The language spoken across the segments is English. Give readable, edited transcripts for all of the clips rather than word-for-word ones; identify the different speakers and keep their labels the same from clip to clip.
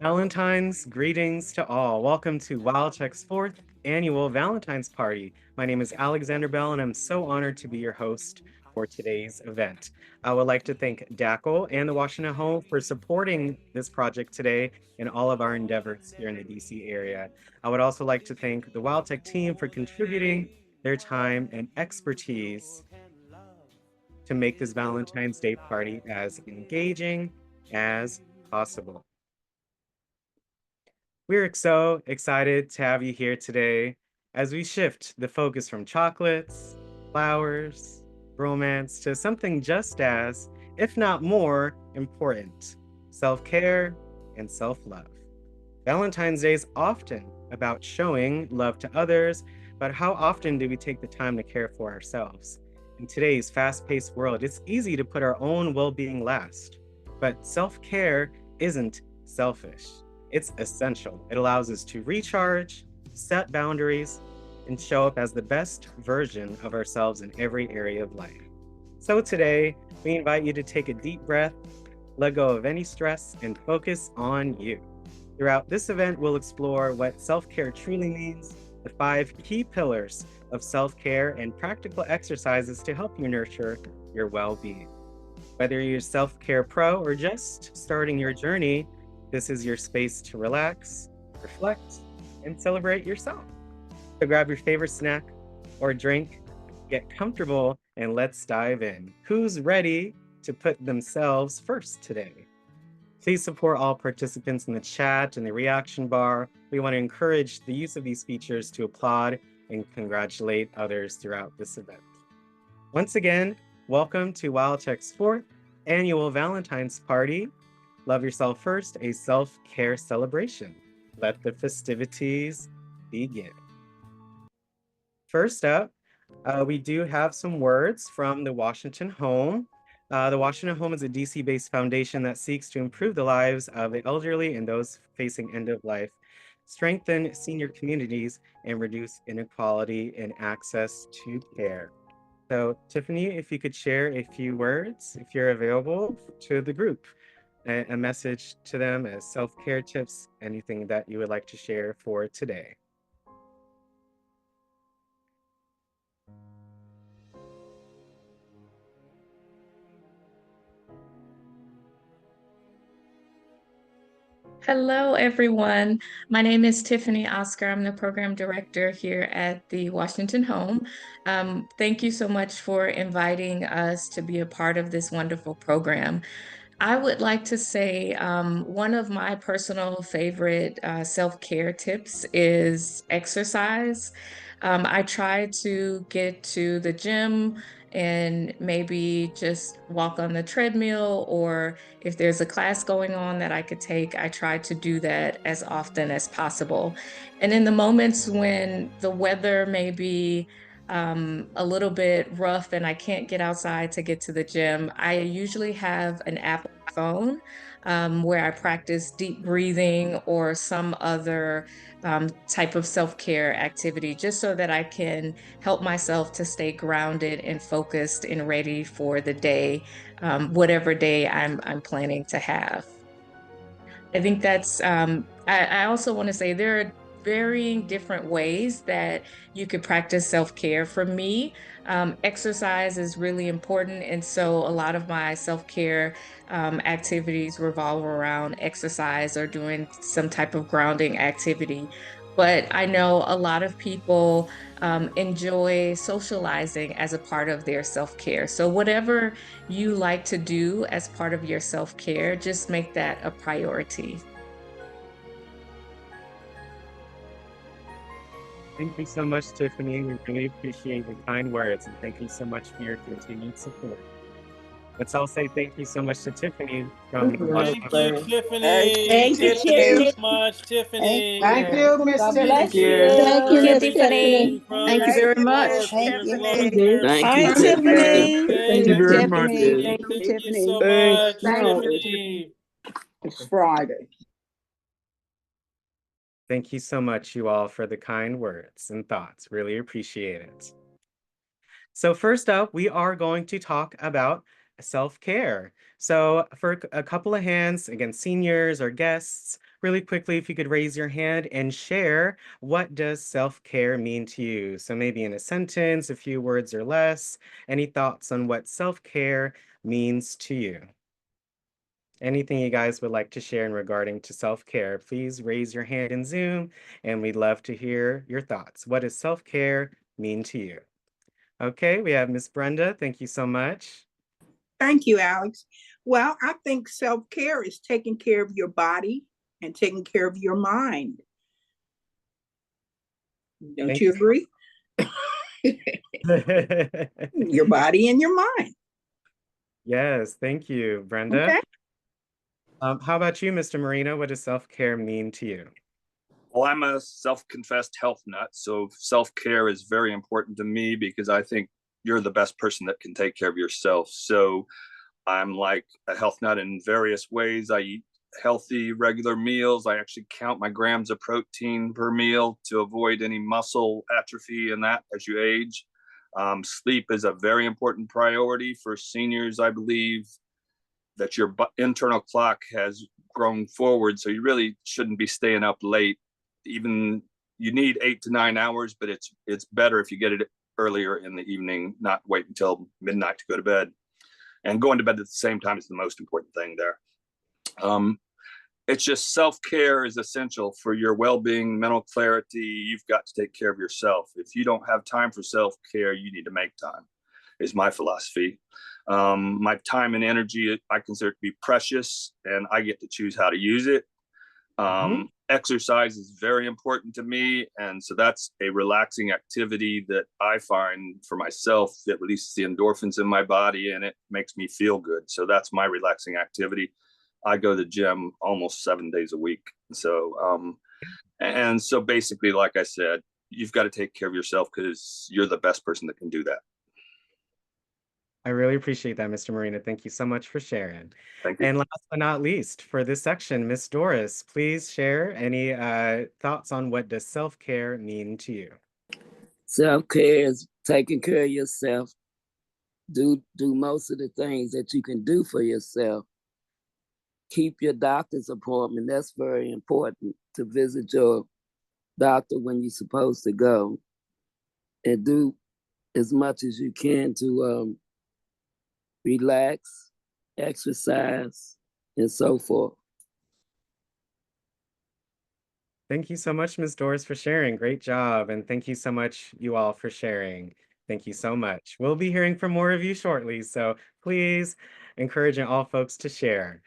Speaker 1: Valentine's greetings to all. Welcome to WildTech's fourth annual Valentine's party. My name is Alexander Bell, and I'm so honored to be your host for today's event. I would like to thank DACL and the Washington Home for supporting this project today and all of our endeavors here in the DC area. I would also like to thank the WildTech team for contributing their time and expertise to make this Valentine's Day party as engaging as possible. We're so excited to have you here today as we shift the focus from chocolates, flowers, romance to something just as, if not more, important, self-care and self-love. Valentine's Day is often about showing love to others, but how often do we take the time to care for ourselves? In today's fast-paced world, it's easy to put our own well-being last, but self-care isn't selfish. It's essential. It allows us to recharge, set boundaries, and show up as the best version of ourselves in every area of life. So today, we invite you to take a deep breath, let go of any stress, and focus on you. Throughout this event, we'll explore what self-care truly means, the 5 key pillars of self-care, and practical exercises to help you nurture your well-being. Whether you're a self-care pro or just starting your journey, this is your space to relax, reflect, and celebrate yourself. So grab your favorite snack or drink, get comfortable, and let's dive in. Who's ready to put themselves first today? Please support all participants in the chat and the reaction bar. We want to encourage the use of these features to applaud and congratulate others throughout this event. Once again, welcome to WildTech's 4th annual Valentine's party. Love Yourself First, a self-care celebration. Let the festivities begin. First up, we do have some words from the Washington Home. The Washington Home is a DC-based foundation that seeks to improve the lives of the elderly and those facing end of life, strengthen senior communities, and reduce inequality in access to care. So, Tiffany, if you could share a few words, if you're available, to the group, a message to them as self-care tips, anything that you would like to share for today.
Speaker 2: Hello, everyone. My name is Tiffany Oscar. I'm the program director here at the Washington Home. Thank you so much for inviting us to be a part of this wonderful program. I would like to say one of my personal favorite self-care tips is exercise. I try to get to the gym and maybe just walk on the treadmill, or if there's a class going on that I could take, I try to do that as often as possible. And in the moments when the weather may be a little bit rough and I can't get outside to get to the gym, I usually have an app on my phone where I practice deep breathing or some other type of self-care activity, just so that I can help myself to stay grounded and focused and ready for the day, whatever day I'm planning to have. I think that's, I also want to say there are varying different ways that you could practice self-care. For me, exercise is really important. And so a lot of my self-care activities revolve around exercise or doing some type of grounding activity. But I know a lot of people enjoy socializing as a part of their self-care. So whatever you like to do as part of your self-care, just make that a priority.
Speaker 1: Thank you so much, Tiffany. We really appreciate your kind words, and thank you so much for your continued support. Let's all say thank you so much to Tiffany from the
Speaker 3: Thank
Speaker 1: Washington.
Speaker 3: you, Tiffany.
Speaker 4: Thank you,
Speaker 3: Thank
Speaker 4: Tiffany.
Speaker 3: you so much, Tiffany.
Speaker 4: Thank you, Miss
Speaker 3: God
Speaker 4: Tiffany.
Speaker 3: bless you.
Speaker 5: Thank you, Miss
Speaker 2: Tiffany.
Speaker 5: Thank you very much.
Speaker 3: For your global
Speaker 4: Tiffany.
Speaker 3: care
Speaker 5: Thank
Speaker 6: Hi,
Speaker 5: you,
Speaker 3: support.
Speaker 5: Tiffany.
Speaker 6: Tiffany.
Speaker 5: Thank you very much.
Speaker 4: Tiffany.
Speaker 6: Thank you,
Speaker 3: Thank you
Speaker 6: Tiffany.
Speaker 3: so much,
Speaker 4: No,
Speaker 3: Tiffany.
Speaker 4: it's Friday.
Speaker 1: Thank you so much, you all, for the kind words and thoughts. Really appreciate it. So first up, we are going to talk about self-care. So for a couple of hands, again, seniors or guests, really quickly, if you could raise your hand and share, what does self-care mean to you? So maybe in a sentence, a few words or less, any thoughts on what self-care means to you? Anything you guys would like to share in regarding to self-care, please raise your hand in Zoom, and we'd love to hear your thoughts. What does self-care mean to you? Okay, we have Miss Brenda. Thank you so much.
Speaker 4: Thank you, Alex. Well, I think self-care is taking care of your body and taking care of your mind. Don't
Speaker 1: Thank
Speaker 4: you agree? Your body and your mind.
Speaker 1: Yes, thank you, Brenda.
Speaker 4: Okay.
Speaker 1: How about you, Mr. Marino? What does self-care mean to you?
Speaker 6: Well, I'm a self-confessed health nut, so self-care is very important to me because I think you're the best person that can take care of yourself. So I'm like a health nut in various ways. I eat healthy, regular meals. I actually count my grams of protein per meal to avoid any muscle atrophy and that as you age. Sleep is a very important priority for seniors, I believe, that your internal clock has grown forward. So you really shouldn't be staying up late. Even you need 8 to 9 hours, but it's better if you get it earlier in the evening, not wait until midnight to go to bed. And going to bed at the same time is the most important thing there. It's just self-care is essential for your well-being, mental clarity. You've got to take care of yourself. If you don't have time for self-care, you need to make time, is my philosophy. My time and energy, I consider it to be precious, and I get to choose how to use it. Exercise is very important to me, and so that's a relaxing activity that I find for myself that releases the endorphins in my body and it makes me feel good. So that's my relaxing activity. I go to the gym almost 7 days a week. So and so basically, like I said, you've got to take care of yourself because you're the best person that can do that.
Speaker 1: I really appreciate that, Mr. Marino. Thank you so much for sharing.
Speaker 6: Thank you.
Speaker 1: And last but not least, for this section, Miss Doris, please share any thoughts on what does self-care mean to you?
Speaker 5: Self-care is taking care of yourself. Do most of the things that you can do for yourself. Keep your doctor's appointment. That's very important, to visit your doctor when you're supposed to go. And do as much as you can to relax, exercise, and so forth.
Speaker 1: Thank you so much, Ms. Doris, for sharing. Great job. And thank you so much, you all, for sharing. Thank you so much. We'll be hearing from more of you shortly, so please encouraging all folks to share.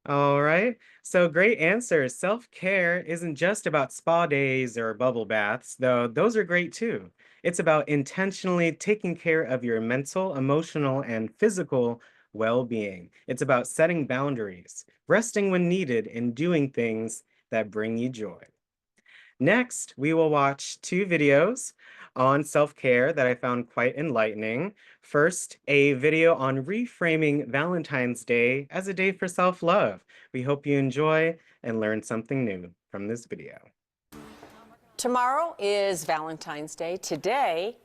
Speaker 1: All right, so great answers. Self-care isn't just about spa days or bubble baths, though those are great too. It's about intentionally taking care of your mental, emotional, and physical well-being. It's about setting boundaries, resting when needed, and doing things that bring you joy. Next, we will watch 2 videos on self-care that I found quite enlightening. First, a video on reframing Valentine's Day as a day for self-love. We hope you enjoy and learn something new from this video.
Speaker 7: Tomorrow is Valentine's Day. Today,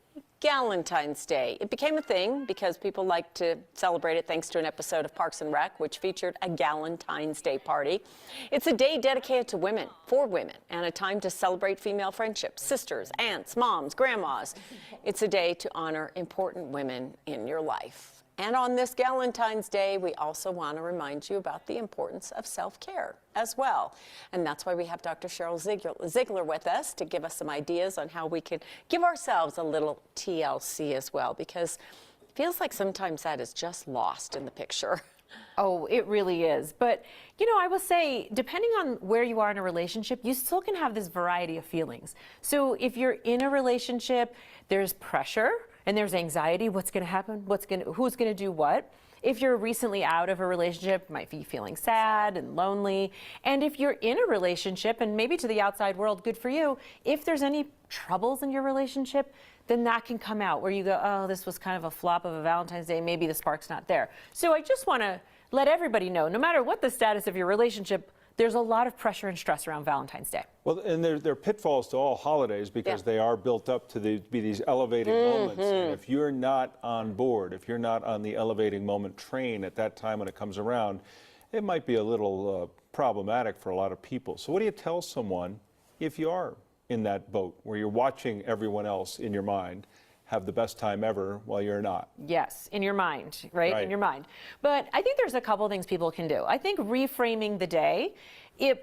Speaker 7: Galentine's Day. It became a thing because people like to celebrate it thanks to an episode of Parks and Rec, which featured a Galentine's Day party. It's a day dedicated to women, for women, and a time to celebrate female friendships, sisters, aunts, moms, grandmas. It's a day to honor important women in your life. And on this Galentine's Day, we also want to remind you about the importance of self-care as well. And that's why we have Dr. Cheryl Ziegler with us to give us some ideas on how we can give ourselves a little TLC as well, because it feels like sometimes that is just lost in the picture.
Speaker 8: Oh, it really is. But, you know, I will say, depending on where you are in a relationship, you still can have this variety of feelings. So if you're in a relationship, there's pressure and there's anxiety. What's going to happen? Who's going to do what? If you're recently out of a relationship, you might be feeling sad and lonely. And if you're in a relationship, and maybe to the outside world, good for you, if there's any troubles in your relationship, then that can come out where you go, oh, this was kind of a flop of a Valentine's Day. Maybe the spark's not there. So I just want to let everybody know, no matter what the status of your relationship, there's a lot of pressure and stress around Valentine's Day.
Speaker 9: Well, and there are pitfalls to all holidays because they are built up to be these elevating moments. And if you're not on board, if you're not on the elevating moment train at that time when it comes around, it might be a little problematic for a lot of people. So what do you tell someone if you are in that boat where you're watching everyone else in your mind have the best time ever while you're not?
Speaker 8: Yes, in your mind, right? In your mind. But I think there's a couple things people can do. I think reframing the day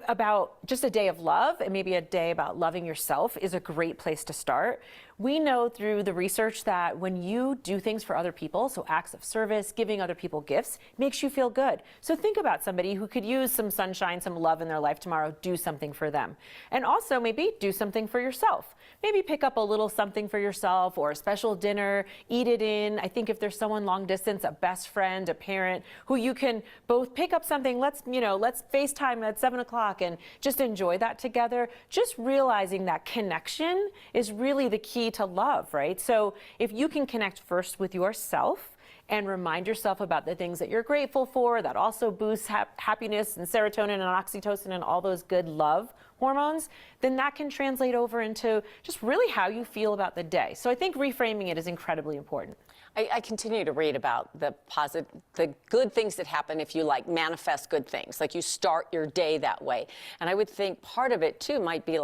Speaker 8: about just a day of love and maybe a day about loving yourself is a great place to start. We know through the research that when you do things for other people, so acts of service, giving other people gifts, makes you feel good. So think about somebody who could use some sunshine, some love in their life tomorrow. Do something for them. And also maybe do something for yourself. Maybe pick up a little something for yourself or a special dinner, eat it in. I think if there's someone long distance, a best friend, a parent, who you can both pick up something, let's FaceTime at 7 o'clock and just enjoy that together. Just realizing that connection is really the key to love, right? So if you can connect first with yourself and remind yourself about the things that you're grateful for, that also boosts happiness and serotonin and oxytocin and all those good love hormones, then that can translate over into just really how you feel about the day. So I think reframing it is incredibly important.
Speaker 7: I continue to read about the good things that happen if you manifest good things, like you start your day that way. And I would think part of it too might be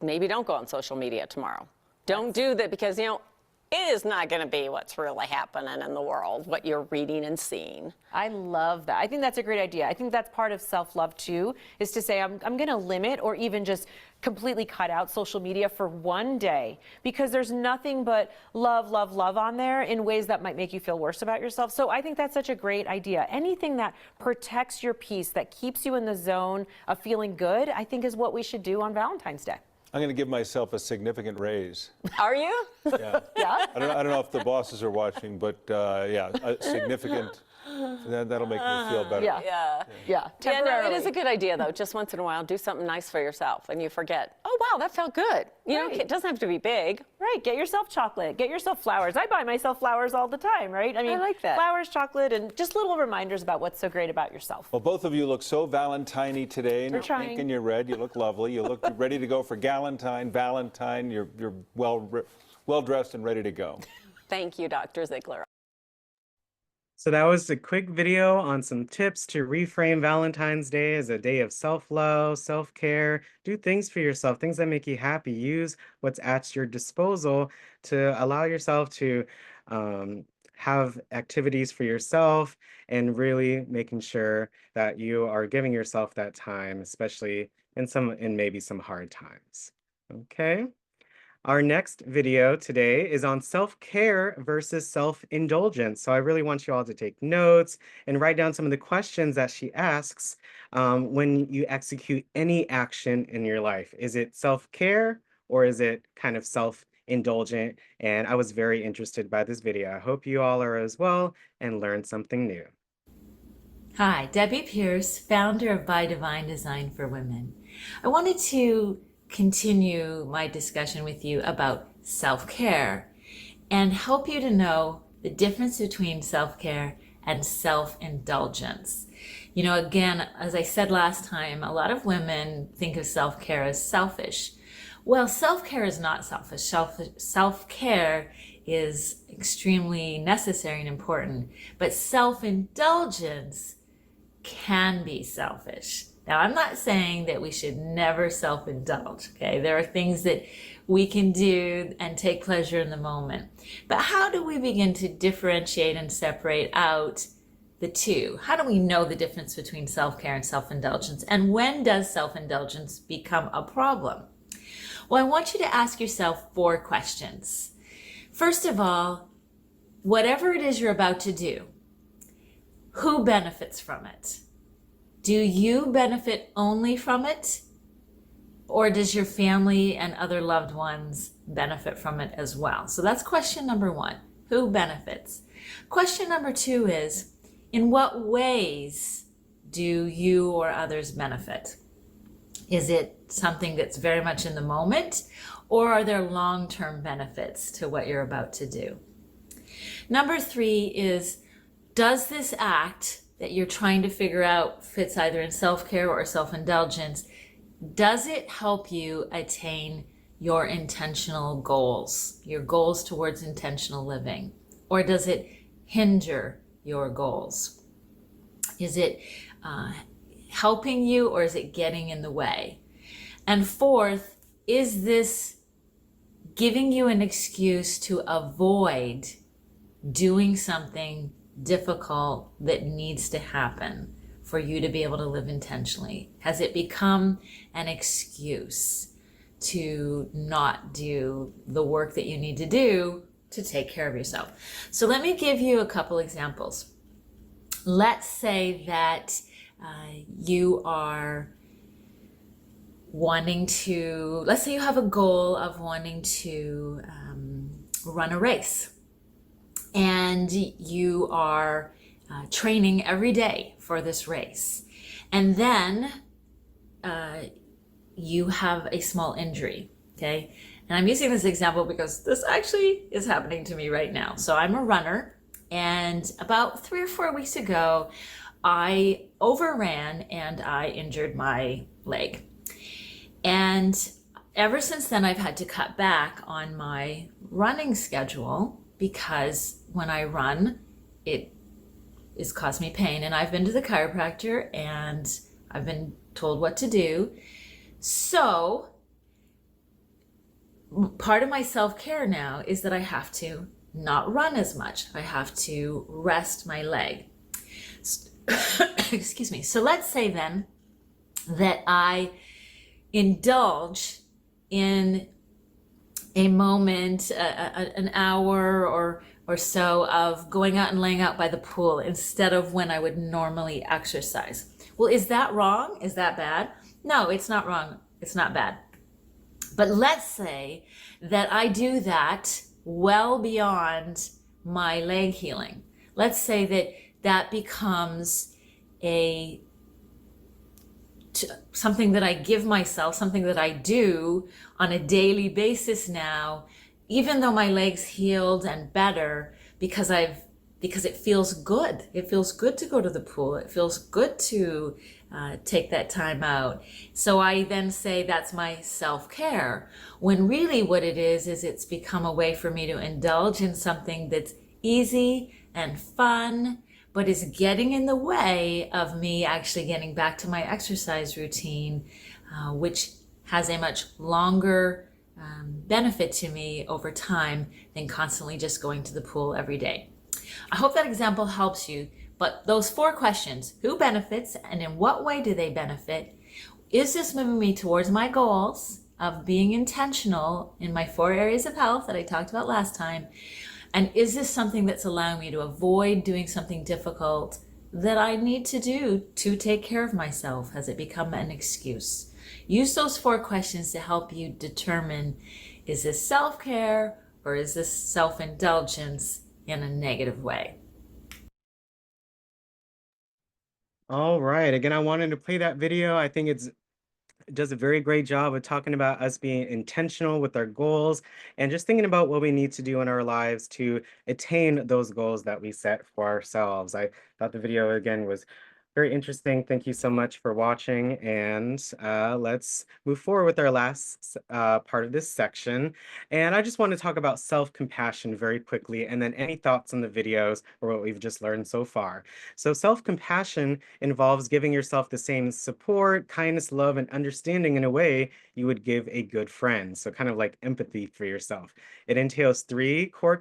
Speaker 7: maybe don't go on social media tomorrow. Don't do that because, it is not going to be what's really happening in the world, what you're reading and seeing.
Speaker 8: I love that. I think that's a great idea. I think that's part of self-love too, is to say I'm going to limit or even just completely cut out social media for one day because there's nothing but love, love, love on there in ways that might make you feel worse about yourself. So I think that's such a great idea. Anything that protects your peace, that keeps you in the zone of feeling good, I think is what we should do on Valentine's Day.
Speaker 9: I'm going to give myself a significant raise.
Speaker 7: Are you?
Speaker 8: Yeah.
Speaker 9: I don't know if the bosses are watching, but a significant. That'll make me feel better.
Speaker 8: Yeah.
Speaker 7: No, it is a good idea though. Just once in a while, do something nice for yourself, and you forget. Oh wow, that felt good. It doesn't have to be big.
Speaker 8: Right. Get yourself chocolate. Get yourself flowers. I buy myself flowers all the time. Right. I mean,
Speaker 7: I like that.
Speaker 8: Flowers, chocolate, and just little reminders about what's so great about yourself.
Speaker 9: Well, both of you look so Valentine-y today, and
Speaker 8: We're
Speaker 9: you're
Speaker 8: trying.
Speaker 9: pink and you're red. You look lovely. You look ready to go for Galentine, Valentine. You're well dressed and ready to go.
Speaker 7: Thank you, Dr. Ziegler.
Speaker 1: So that was a quick video on some tips to reframe Valentine's Day as a day of self-love, self-care. Do things for yourself, things that make you happy. Use what's at your disposal to allow yourself to have activities for yourself and really making sure that you are giving yourself that time, especially in maybe some hard times. Okay. Our next video today is on self-care versus self-indulgence. So I really want you all to take notes and write down some of the questions that she asks when you execute any action in your life. Is it self-care or is it kind of self-indulgent? And I was very interested by this video. I hope you all are as well and learned something new.
Speaker 10: Hi, Debbie Pierce, founder of By Divine Design for Women. I wanted to continue my discussion with you about self-care and help you to know the difference between self-care and self-indulgence. Again, as I said last time, a lot of women think of self-care as selfish. Well, self-care is not selfish. Self-care is extremely necessary and important, but self-indulgence can be selfish. Now, I'm not saying that we should never self-indulge, okay? There are things that we can do and take pleasure in the moment. But how do we begin to differentiate and separate out the two? How do we know the difference between self-care and self-indulgence? And when does self-indulgence become a problem? Well, I want you to ask yourself 4 questions. First of all, whatever it is you're about to do, who benefits from it? Do you benefit only from it? Or does your family and other loved ones benefit from it as well? So that's question number 1. Who benefits? Question number 2 is, in what ways do you or others benefit? Is it something that's very much in the moment? Or are there long-term benefits to what you're about to do? Number 3 is, does this act that you're trying to figure out fits either in self-care or self-indulgence, does it help you attain your intentional goals, your goals towards intentional living? Or does it hinder your goals? Is it helping you, or is it getting in the way? And fourth, is this giving you an excuse to avoid doing something difficult that needs to happen for you to be able to live intentionally? Has it become an excuse to not do the work that you need to do to take care of yourself? So let me give you a couple examples. Let's say that you are wanting to, let's say you have a goal of wanting to run a race, and you are training every day for this race, and then you have a small injury, okay? And I'm using this example because this actually is happening to me right now. So I'm a runner, and about 3 or 4 weeks ago, I overran and I injured my leg. And ever since then, I've had to cut back on my running schedule because when I run, it has caused me pain. And I've been to the chiropractor and I've been told what to do. So part of my self-care now is that I have to not run as much. I have to rest my leg. Excuse me. So let's say then that I indulge in a moment, an hour or so of going out and laying out by the pool instead of when I would normally exercise. Well, is that wrong? Is that bad? No, it's not wrong. It's not bad. But let's say that I do that well beyond my leg healing. Let's say that that becomes something that I give myself, something that I do on a daily basis now, even though my leg's healed and better, because it feels good. It feels good to go to the pool. It feels good to take that time out. So I then say that's my self-care, when really what it is it's become a way for me to indulge in something that's easy and fun, but is getting in the way of me actually getting back to my exercise routine, which has a much longer benefit to me over time than constantly just going to the pool every day. I hope that example helps you, but those 4 questions: who benefits and in what way do they benefit? Is this moving me towards my goals of being intentional in my 4 areas of health that I talked about last time? And is this something that's allowing me to avoid doing something difficult that I need to do to take care of myself? Has it become an excuse? Use those 4 questions to help you determine, is this self-care or is this self-indulgence in a negative way?
Speaker 1: All right. Again, I wanted to play that video. I think it does a very great job of talking about us being intentional with our goals and just thinking about what we need to do in our lives to attain those goals that we set for ourselves. I thought the video again was very interesting. Thank you so much for watching, and let's move forward with our last part of this section. And I just want to talk about self-compassion very quickly, and then any thoughts on the videos or what we've just learned so far. So self-compassion involves giving yourself the same support, kindness, love, and understanding in a way you would give a good friend. So kind of like empathy for yourself. It entails 3 core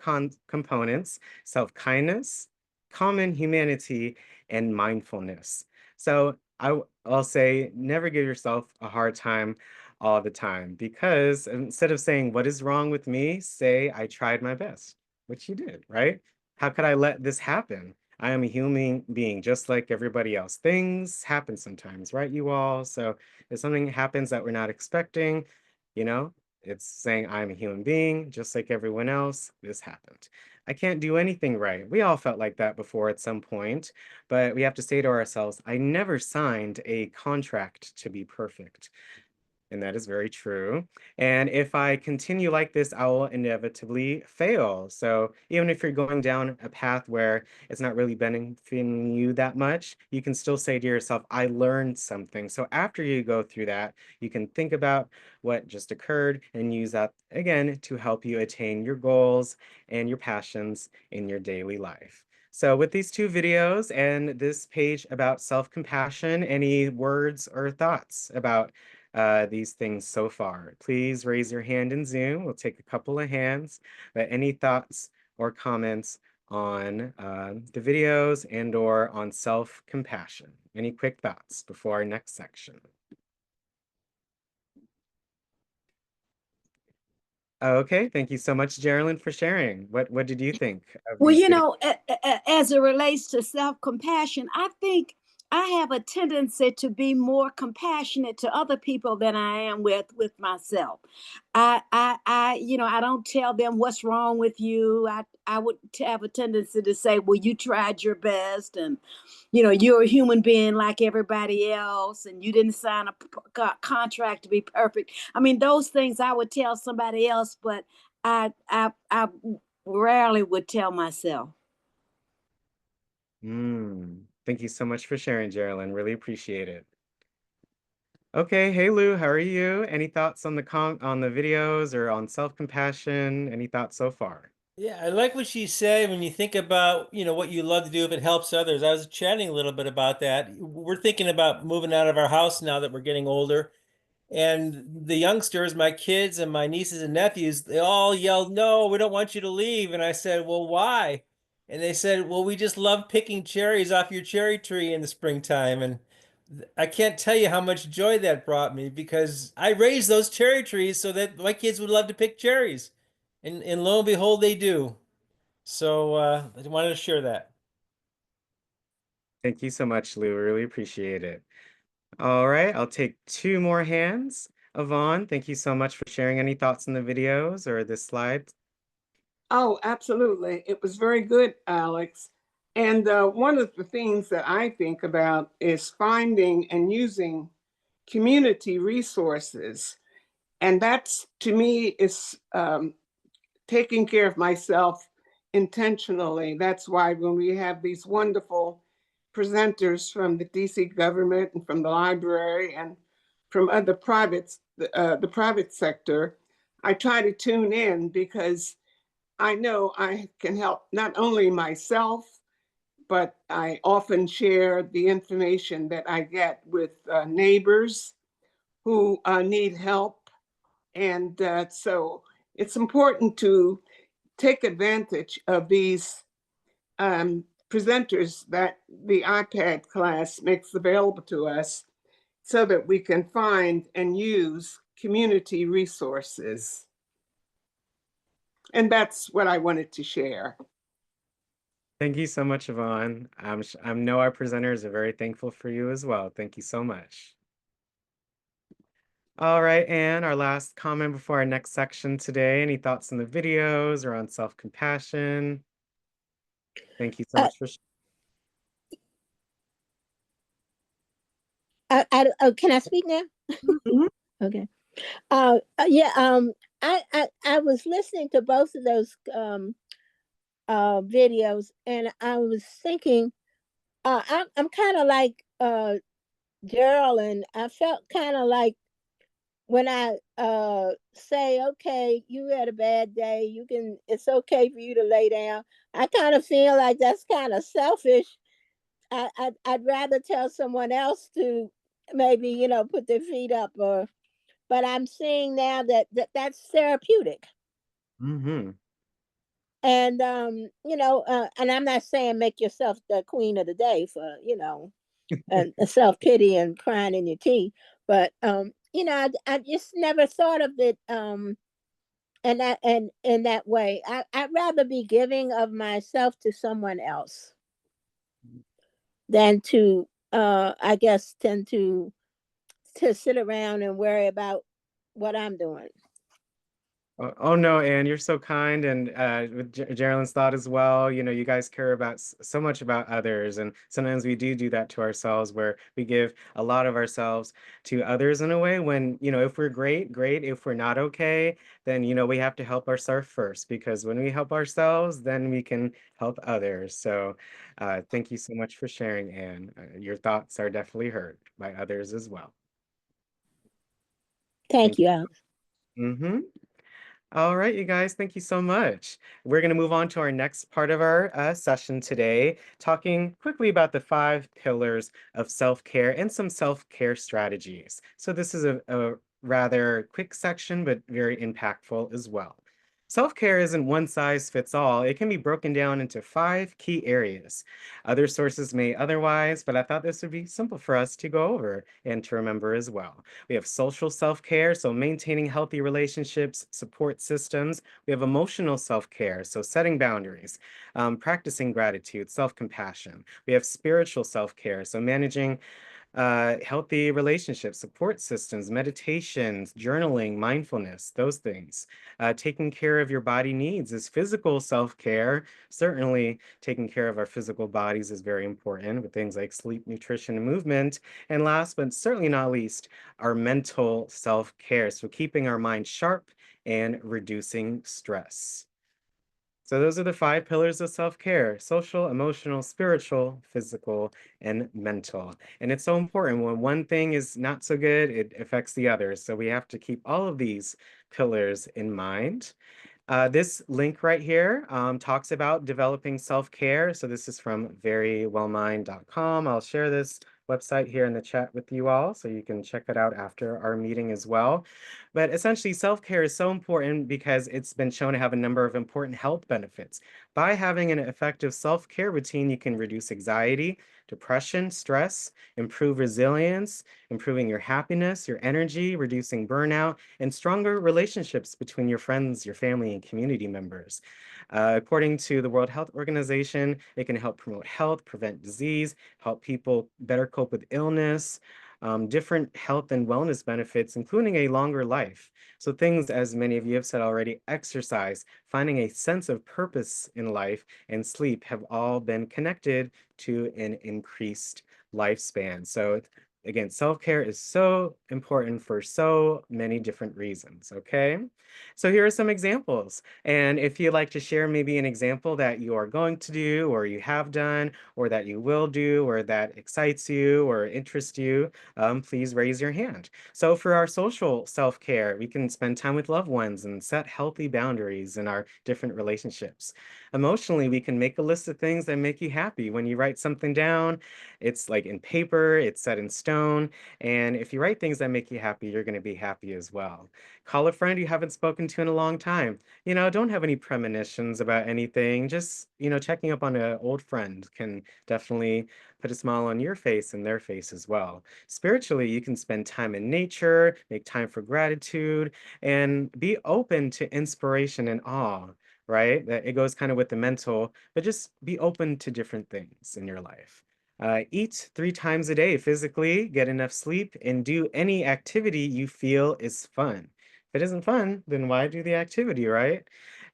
Speaker 1: components: self-kindness, common humanity, and mindfulness. So I'll say never give yourself a hard time all the time, because instead of saying, what is wrong with me, say, I tried my best, which you did, right? How could I let this happen? I am a human being just like everybody else. Things happen sometimes, right, you all? So if something happens that we're not expecting, you know, it's saying I'm a human being just like everyone else. This happened. I can't do anything right. We all felt like that before at some point, but we have to say to ourselves, I never signed a contract to be perfect. And that is very true. And if I continue like this, I will inevitably fail. So even if you're going down a path where it's not really benefiting you that much, you can still say to yourself, I learned something. So after you go through that, you can think about what just occurred and use that again to help you attain your goals and your passions in your daily life. So with these two videos and this page about self-compassion, any words or thoughts about these things so far? Please raise your hand in Zoom. We'll take a couple of hands, but any thoughts or comments on the videos and or on self-compassion? Any quick thoughts before our next section? Okay, thank you so much, Geraldine, for sharing. What did you think of
Speaker 11: Well,
Speaker 1: these
Speaker 11: you
Speaker 1: videos?
Speaker 11: know, as it relates to self-compassion, I think I have a tendency to be more compassionate to other people than I am with myself. I don't tell them what's wrong with you. I would have a tendency to say, well, you tried your best, and you're a human being like everybody else, and you didn't sign a contract to be perfect. I mean, those things I would tell somebody else, but I rarely would tell myself.
Speaker 1: Thank you so much for sharing, Geraldine. Really appreciate it. Okay, hey Lou, how are you? Any thoughts on the videos or on self-compassion? Any thoughts so far?
Speaker 3: Yeah, I like what she said when you think about, what you love to do if it helps others. I was chatting a little bit about that. We're thinking about moving out of our house now that we're getting older. And the youngsters, my kids and my nieces and nephews, they all yelled, "No, we don't want you to leave." And I said, "Well, why?" And they said, "Well, we just love picking cherries off your cherry tree in the springtime." And I can't tell you how much joy that brought me because I raised those cherry trees so that my kids would love to pick cherries. And lo and behold, they do. So I wanted to share that.
Speaker 1: Thank you so much, Lou. Really appreciate it. All right, I'll take two more hands. Yvonne, thank you so much for sharing any thoughts on the videos or this slide.
Speaker 4: Oh, absolutely. It was very good, Alex. And one of the things that I think about is finding and using community resources. And that's, to me, is taking care of myself intentionally. That's why when we have these wonderful presenters from the DC government and from the library and from other the private sector, I try to tune in because I know I can help not only myself, but I often share the information that I get with neighbors who need help. And so it's important to take advantage of these presenters that the iPad class makes available to us so that we can find and use community resources. And that's what I wanted to share.
Speaker 1: Thank you so much, Yvonne. I know our presenters are very thankful for you as well. Thank you so much. All right, and our last comment before our next section today. Any thoughts on the videos or on self-compassion? Thank you so much for
Speaker 12: Can I speak now? Okay. I was listening to both of those videos, and I was thinking, I'm kind of like Gerald, and I felt kind of like when I say, okay, you had a bad day, it's okay for you to lay down. I kind of feel like that's kind of selfish. I'd rather tell someone else to maybe put their feet up, but I'm seeing now that's therapeutic.
Speaker 1: Mm-hmm.
Speaker 12: And and I'm not saying make yourself the queen of the day for and self-pity and crying in your tea, but I just never thought of it and that and in that way. I'd rather be giving of myself to someone else than to I guess tend to sit around and worry about what I'm doing.
Speaker 1: Oh, no, Anne, you're so kind, and with Geraldine's thought as well. You know, you guys care about so much about others, and sometimes we do that to ourselves, where we give a lot of ourselves to others in a way. When if we're great, great. If we're not okay, then we have to help ourselves first, because when we help ourselves, then we can help others. So, thank you so much for sharing, Anne. Your thoughts are definitely heard by others as well.
Speaker 12: Thank
Speaker 1: Thank
Speaker 12: you, Alex.
Speaker 1: you. All right, you guys, thank you so much. We're going to move on to our next part of our session today, talking quickly about the 5 pillars of self-care and some self-care strategies. So this is a rather quick section, but very impactful as well. Self-care isn't one size fits all. It can be broken down into 5 key areas. Other sources may otherwise, but I thought this would be simple for us to go over and to remember as well. We have social self-care, so maintaining healthy relationships, support systems. We have emotional self-care, so setting boundaries, practicing gratitude, self-compassion. We have spiritual self-care, so managing healthy relationships, support systems, meditations, journaling, mindfulness, those things. Taking care of your body needs is physical self-care. Certainly, taking care of our physical bodies is very important with things like sleep, nutrition, and movement. And last but certainly not least, our mental self-care. So keeping our mind sharp and reducing stress. So those are the 5 pillars of self-care: social, emotional, spiritual, physical, and mental. And it's so important. When one thing is not so good, it affects the others. So we have to keep all of these pillars in mind. This link right here talks about developing self-care. So this is from verywellmind.com. I'll share this website here in the chat with you all, so you can check it out after our meeting as well. But essentially, self-care is so important because it's been shown to have a number of important health benefits. By having an effective self-care routine, you can reduce anxiety, depression, stress, improve resilience, improving your happiness, your energy, reducing burnout, and stronger relationships between your friends, your family, and community members. According to the World Health Organization, it can help promote health, prevent disease, help people better cope with illness, different health and wellness benefits, including a longer life. So things, as many of you have said already, exercise, finding a sense of purpose in life, and sleep have all been connected to an increased lifespan. So again, self-care is so important for so many different reasons, okay? So here are some examples. And if you'd like to share maybe an example that you are going to do, or you have done, or that you will do, or that excites you or interests you, please raise your hand. So for our social self-care, we can spend time with loved ones and set healthy boundaries in our different relationships. Emotionally, we can make a list of things that make you happy. When you write something down, it's like in paper, it's set in stone. And if you write things that make you happy, you're going to be happy as well. Call a friend you haven't spoken to in a long time. Don't have any premonitions about anything. Just, checking up on an old friend can definitely put a smile on your face and their face as well. Spiritually, you can spend time in nature, make time for gratitude, and be open to inspiration and awe, right? That it goes kind of with the mental, but just be open to different things in your life. Eat 3 times a day physically, get enough sleep, and do any activity you feel is fun. If it isn't fun, then why do the activity, right?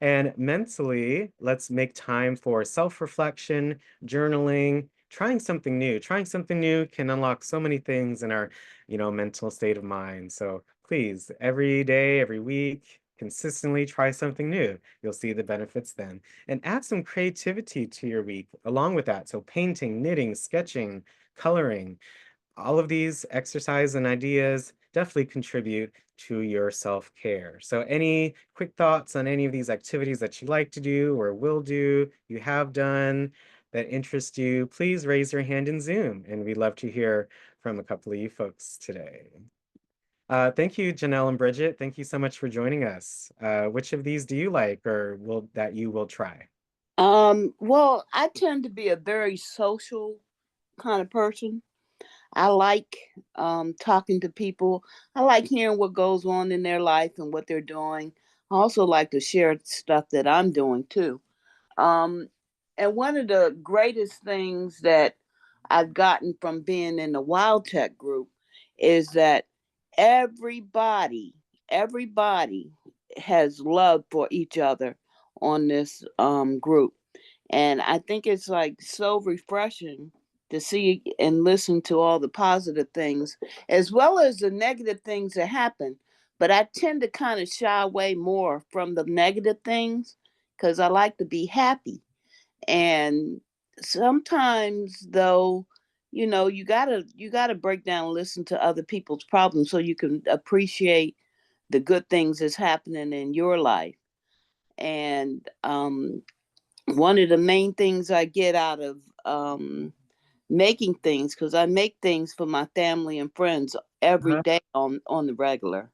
Speaker 1: And mentally, let's make time for self-reflection, journaling, trying something new. Trying something new can unlock so many things in our, mental state of mind. So please, every day, every week, consistently try something new. You'll see the benefits then. And add some creativity to your week along with that. So painting, knitting, sketching, coloring, all of these exercise and ideas definitely contribute to your self-care. So any quick thoughts on any of these activities that you like to do or will do, you have done, that interest you, please raise your hand in Zoom, and we'd love to hear from a couple of you folks today. Thank you, Janelle and Bridget. Thank you so much for joining us. Which of these do you like, or that you will try?
Speaker 5: Well, I tend to be a very social kind of person. I like talking to people. I like hearing what goes on in their life and what they're doing. I also like to share stuff that I'm doing too. Um, and one of the greatest things that I've gotten from being in the WildTech group is that everybody has love for each other on this group. And I think it's like so refreshing to see and listen to all the positive things as well as the negative things that happen. But I tend to kind of shy away more from the negative things because I like to be happy. And sometimes though, you gotta break down and listen to other people's problems so you can appreciate the good things that's happening in your life. And one of the main things I get out of making things, because I make things for my family and friends every
Speaker 1: Uh-huh.
Speaker 5: day on the regular.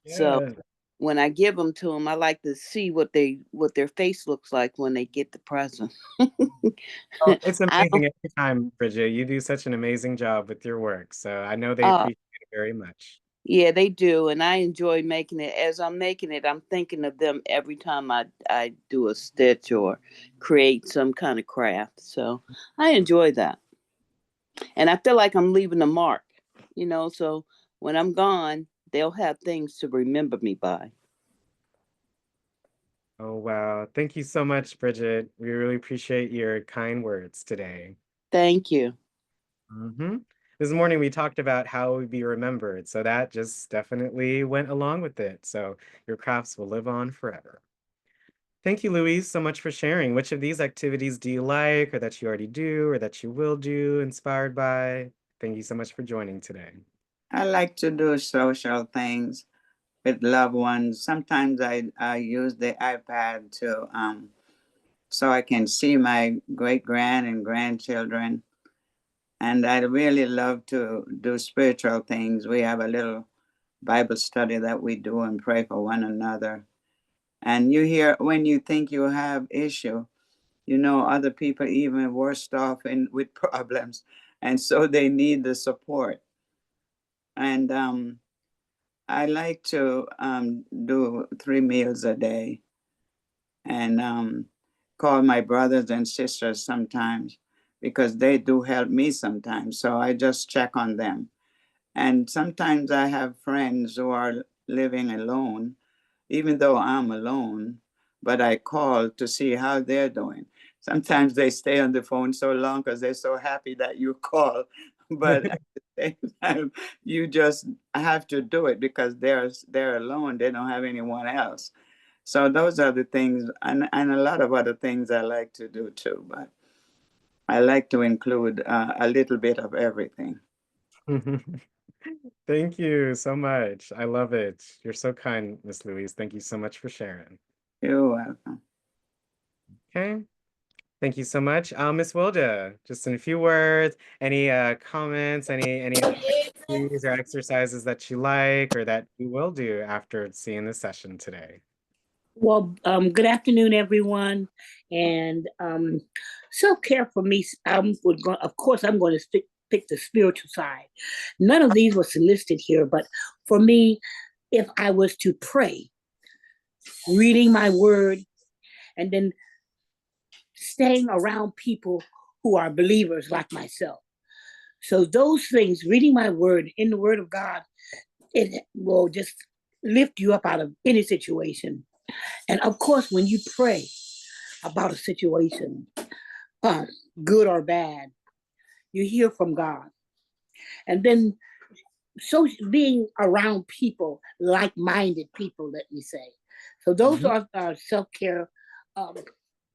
Speaker 5: So
Speaker 1: Yeah.
Speaker 5: when I give them to them, I like to see what their face looks like when they get the present.
Speaker 1: Oh, it's
Speaker 5: I
Speaker 1: amazing
Speaker 5: don't,
Speaker 1: every time, Bridget. You do such an amazing job with your work. So I know they
Speaker 5: uh,
Speaker 1: appreciate it very much.
Speaker 5: yeah, they do, and I enjoy making it. As I'm making it, I'm thinking of them every time I do a stitch or create some kind of craft. So I enjoy that. And I feel like I'm leaving a mark. So when I'm gone, they'll have things to remember me by.
Speaker 1: Oh, wow. Thank you so much, Bridget. We really appreciate your kind words today.
Speaker 5: Thank you.
Speaker 1: hmm This morning we talked about how we be remembered, so that just definitely went along with it. So your crafts will live on forever. Thank you, Louise, so much for sharing. Which of these activities do you like, or that you already do, or that you will do, inspired by? Thank you so much for joining today.
Speaker 13: I like to do social things with loved ones. Sometimes I use the iPad to so I can see my great grand and grandchildren. And I really love to do spiritual things. We have a little Bible study that we do and pray for one another. And you hear when you think you have issue, other people even worse off and with problems, and so they need the support. And I like to do 3 meals a day and call my brothers and sisters sometimes because they do help me sometimes. So I just check on them. And sometimes I have friends who are living alone, even though I'm alone, but I call to see how they're doing. Sometimes they stay on the phone so long because they're so happy that you call. But at the same time, you just have to do it because they're alone. They don't have anyone else. So those are the things, and a lot of other things I like to do too. But I like to include a little bit of everything.
Speaker 1: Thank you so much. I love it. You're so kind, Miss Louise. Thank you so much for sharing.
Speaker 13: You're welcome.
Speaker 1: Okay. Thank you so much. Miss Wilda, just in a few words, any comments, any activities or exercises that you like or that you will do after seeing the session today?
Speaker 14: Well, good afternoon, everyone. And self-care for me, of course, I'm going to pick the spiritual side. None of these was listed here, but for me, if I was to pray, reading my word, and then staying around people who are believers like myself. So those things, reading my word in the word of God, it will just lift you up out of any situation. And of course, when you pray about a situation, good or bad, you hear from God. And then being around people, like-minded people, let me say. So those are self-care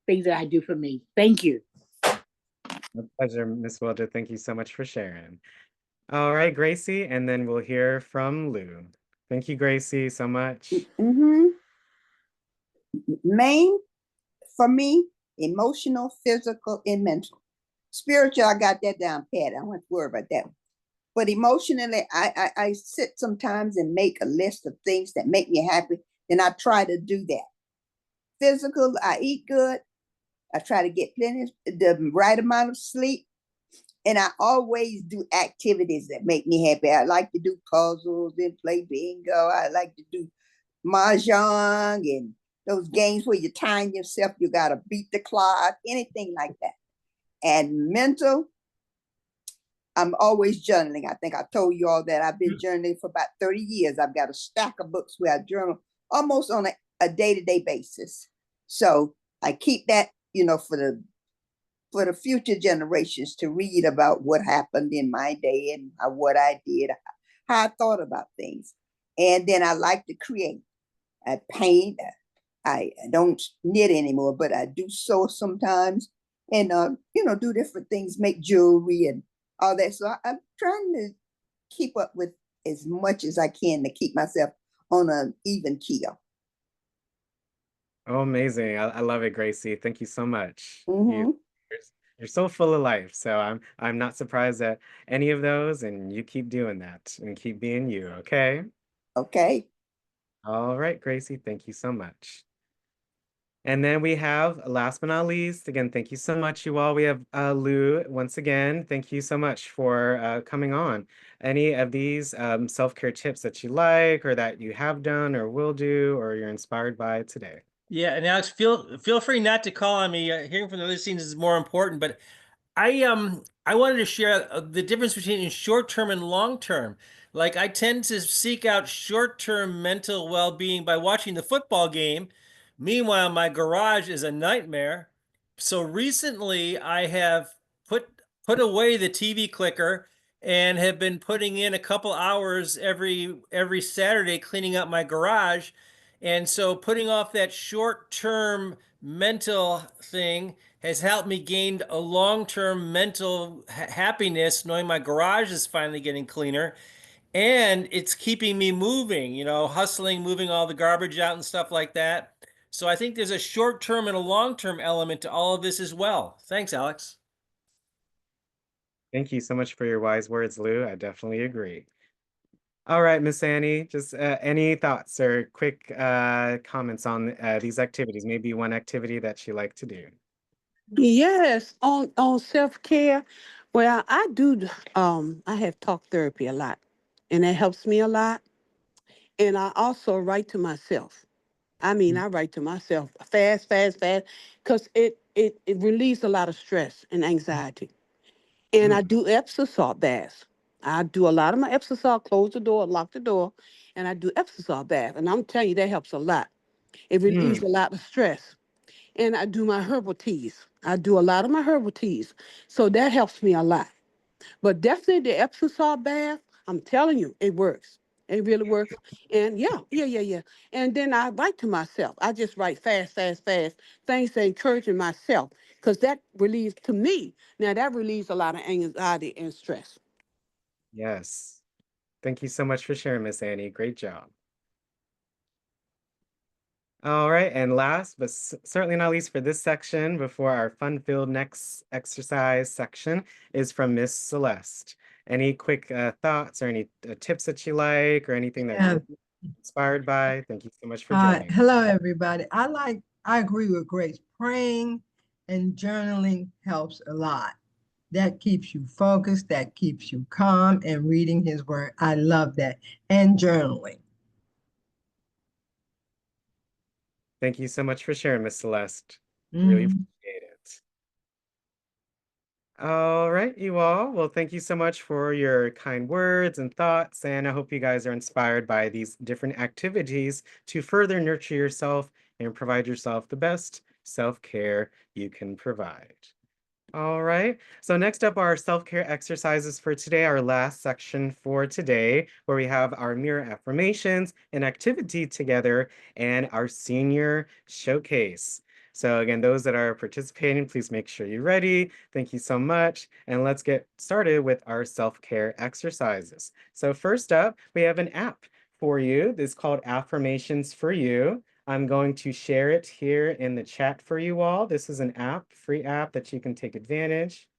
Speaker 14: things that I do for me. Thank you.
Speaker 1: My pleasure, Miss Wilder. Thank you so much for sharing. All right, Gracie, and then we'll hear from Lou. Thank you, Gracie, so much.
Speaker 15: Main for me, emotional, physical, and mental. Spiritual, I got that down pat. I don't have to worry about that one. But emotionally, I sit sometimes and make a list of things that make me happy, and I try to do that. Physical, I eat good. I try to get the right amount of sleep. And I always do activities that make me happy. I like to do puzzles and play bingo. I like to do mahjong and those games where you time yourself, you got to beat the clock, anything like that. And mental, I'm always journaling. I think I told you all that I've been journaling for about 30 years. I've got a stack of books where I journal almost on a day-to-day basis. So I keep that, for the future generations to read about what happened in my day and what I did, how I thought about things. And then I like to create. I paint. I don't knit anymore, but I do sew sometimes, and do different things, make jewelry and all that. So I'm trying to keep up with as much as I can to keep myself on an even keel.
Speaker 1: Oh, amazing. I love it, Gracie. Thank you so much.
Speaker 15: Mm-hmm.
Speaker 1: You're, you're so full of life. So I'm not surprised at any of those, and you keep doing that and keep being you, okay?
Speaker 15: Okay.
Speaker 1: All right, Gracie, thank you so much. And then we have, last but not least, again, thank you so much, you all. We have Lou, once again, thank you so much for coming on. Any of these self-care tips that you like or that you have done or will do or you're inspired by today?
Speaker 3: Yeah, and Alex, feel free not to call on me. Hearing from the other scenes is more important, but I wanted to share the difference between short term and long term. Like I tend to seek out short term mental well being by watching the football game. Meanwhile, my garage is a nightmare. So recently, I have put put away the TV clicker and have been putting in a couple hours every Saturday cleaning up my garage. And so putting off that short term mental thing has helped me gain a long-term mental happiness, knowing my garage is finally getting cleaner, and it's keeping me moving, hustling, moving all the garbage out and stuff like that. So I think there's a short-term and a long-term element to all of this as well. Thanks, Alex.
Speaker 1: Thank you so much for your wise words, Lou. I definitely agree. All right, Miss Annie, just any thoughts or quick comments on these activities? Maybe one activity that you like to do.
Speaker 16: Yes, on self-care. Well, I have talk therapy a lot, and it helps me a lot. And I also write to myself. I mean, I write to myself fast, fast, fast, because it relieves a lot of stress and anxiety. And I do Epsom salt baths. I do a lot of my Epsom salt, close the door, lock the door, and I do Epsom salt bath. And I'm telling you, that helps a lot. It relieves a lot of stress. And I do my herbal teas. I do a lot of my herbal teas. So that helps me a lot. But definitely the Epsom salt bath, I'm telling you, it works. It really works. And yeah. And then I write to myself. I just write fast, fast, fast. Things to encouraging myself. Because that relieves to me. Now that relieves a lot of anxiety and stress.
Speaker 1: Yes. Thank you so much for sharing, Miss Annie. Great job. All right, and last but certainly not least for this section, before our fun-filled next exercise section, is from Miss Celeste. Any quick thoughts or any tips that you like or anything that
Speaker 17: Yeah.
Speaker 1: you're inspired by? Thank you so much for joining.
Speaker 17: Hello, everybody. I agree with Grace. Praying and journaling helps a lot. That keeps you focused, that keeps you calm, and reading his word. I love that. And journaling.
Speaker 1: Thank you so much for sharing, Miss Celeste. Really appreciate it. All right, you all. Well, thank you so much for your kind words and thoughts, and I hope you guys are inspired by these different activities to further nurture yourself and provide yourself the best self-care you can provide. All right, so next up are self-care exercises for today, our last section for today, where we have our mirror affirmations, an activity together, and our senior showcase. So again, those that are participating, please make sure you're ready. Thank you so much. And let's get started with our self-care exercises. So first up, we have an app for you. This is called Affirmations for You. I'm going to share it here in the chat for you all. This is an app, free app that you can take advantage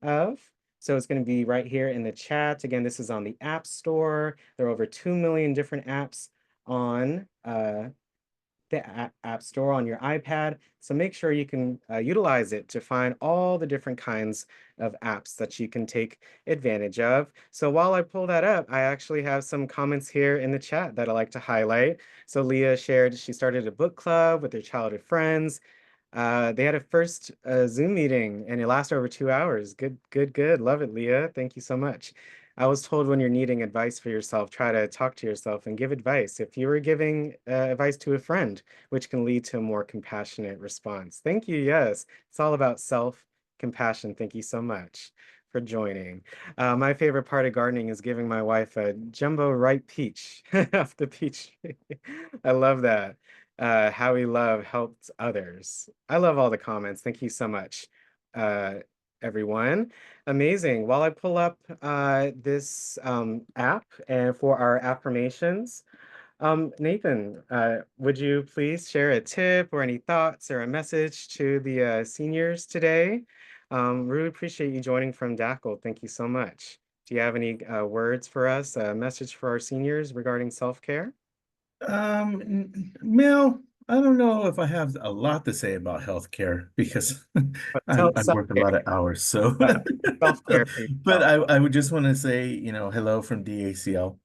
Speaker 1: of. So it's going to be right here in the chat. Again, this is on the App Store. There are over 2 million different apps on the App Store on your iPad. So make sure you can utilize it to find all the different kinds of apps that you can take advantage of. So while I pull that up, I actually have some comments here in the chat that I like to highlight. So Leah shared she started a book club with her childhood friends. They had a first Zoom meeting and it lasted over 2 hours. Good. Love it, Leah. Thank you so much. I was told when you're needing advice for yourself, try to talk to yourself and give advice. If you were giving advice to a friend, which can lead to a more compassionate response. Thank you. Yes, it's all about self-compassion. Thank you so much for joining. My favorite part of gardening is giving my wife a jumbo ripe peach off the peach tree. I love that. How we love helps others. I love all the comments. Thank you so much, everyone. Amazing. While I pull up this app and for our affirmations, Nathan, would you please share a tip or any thoughts or a message to the seniors today? Really appreciate you joining from DACL. Thank you so much. Do you have any words for us, a message for our seniors regarding self-care?
Speaker 18: Mel, I don't know if I have a lot to say about healthcare because I
Speaker 1: Tell
Speaker 18: work a lot of hours. So,
Speaker 1: self-care for
Speaker 18: but
Speaker 1: yourself.
Speaker 18: I would just want to say, hello from DACL.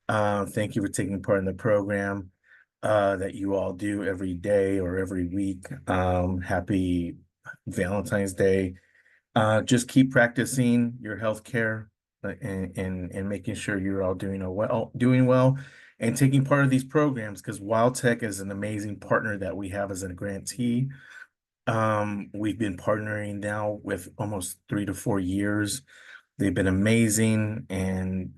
Speaker 18: Thank you for taking part in the program that you all do every day or every week. Happy Valentine's Day. Just keep practicing your healthcare and making sure you're all doing well, and taking part of these programs because WildTech is an amazing partner that we have as a grantee. We've been partnering now with almost 3 to 4 years. They've been amazing, and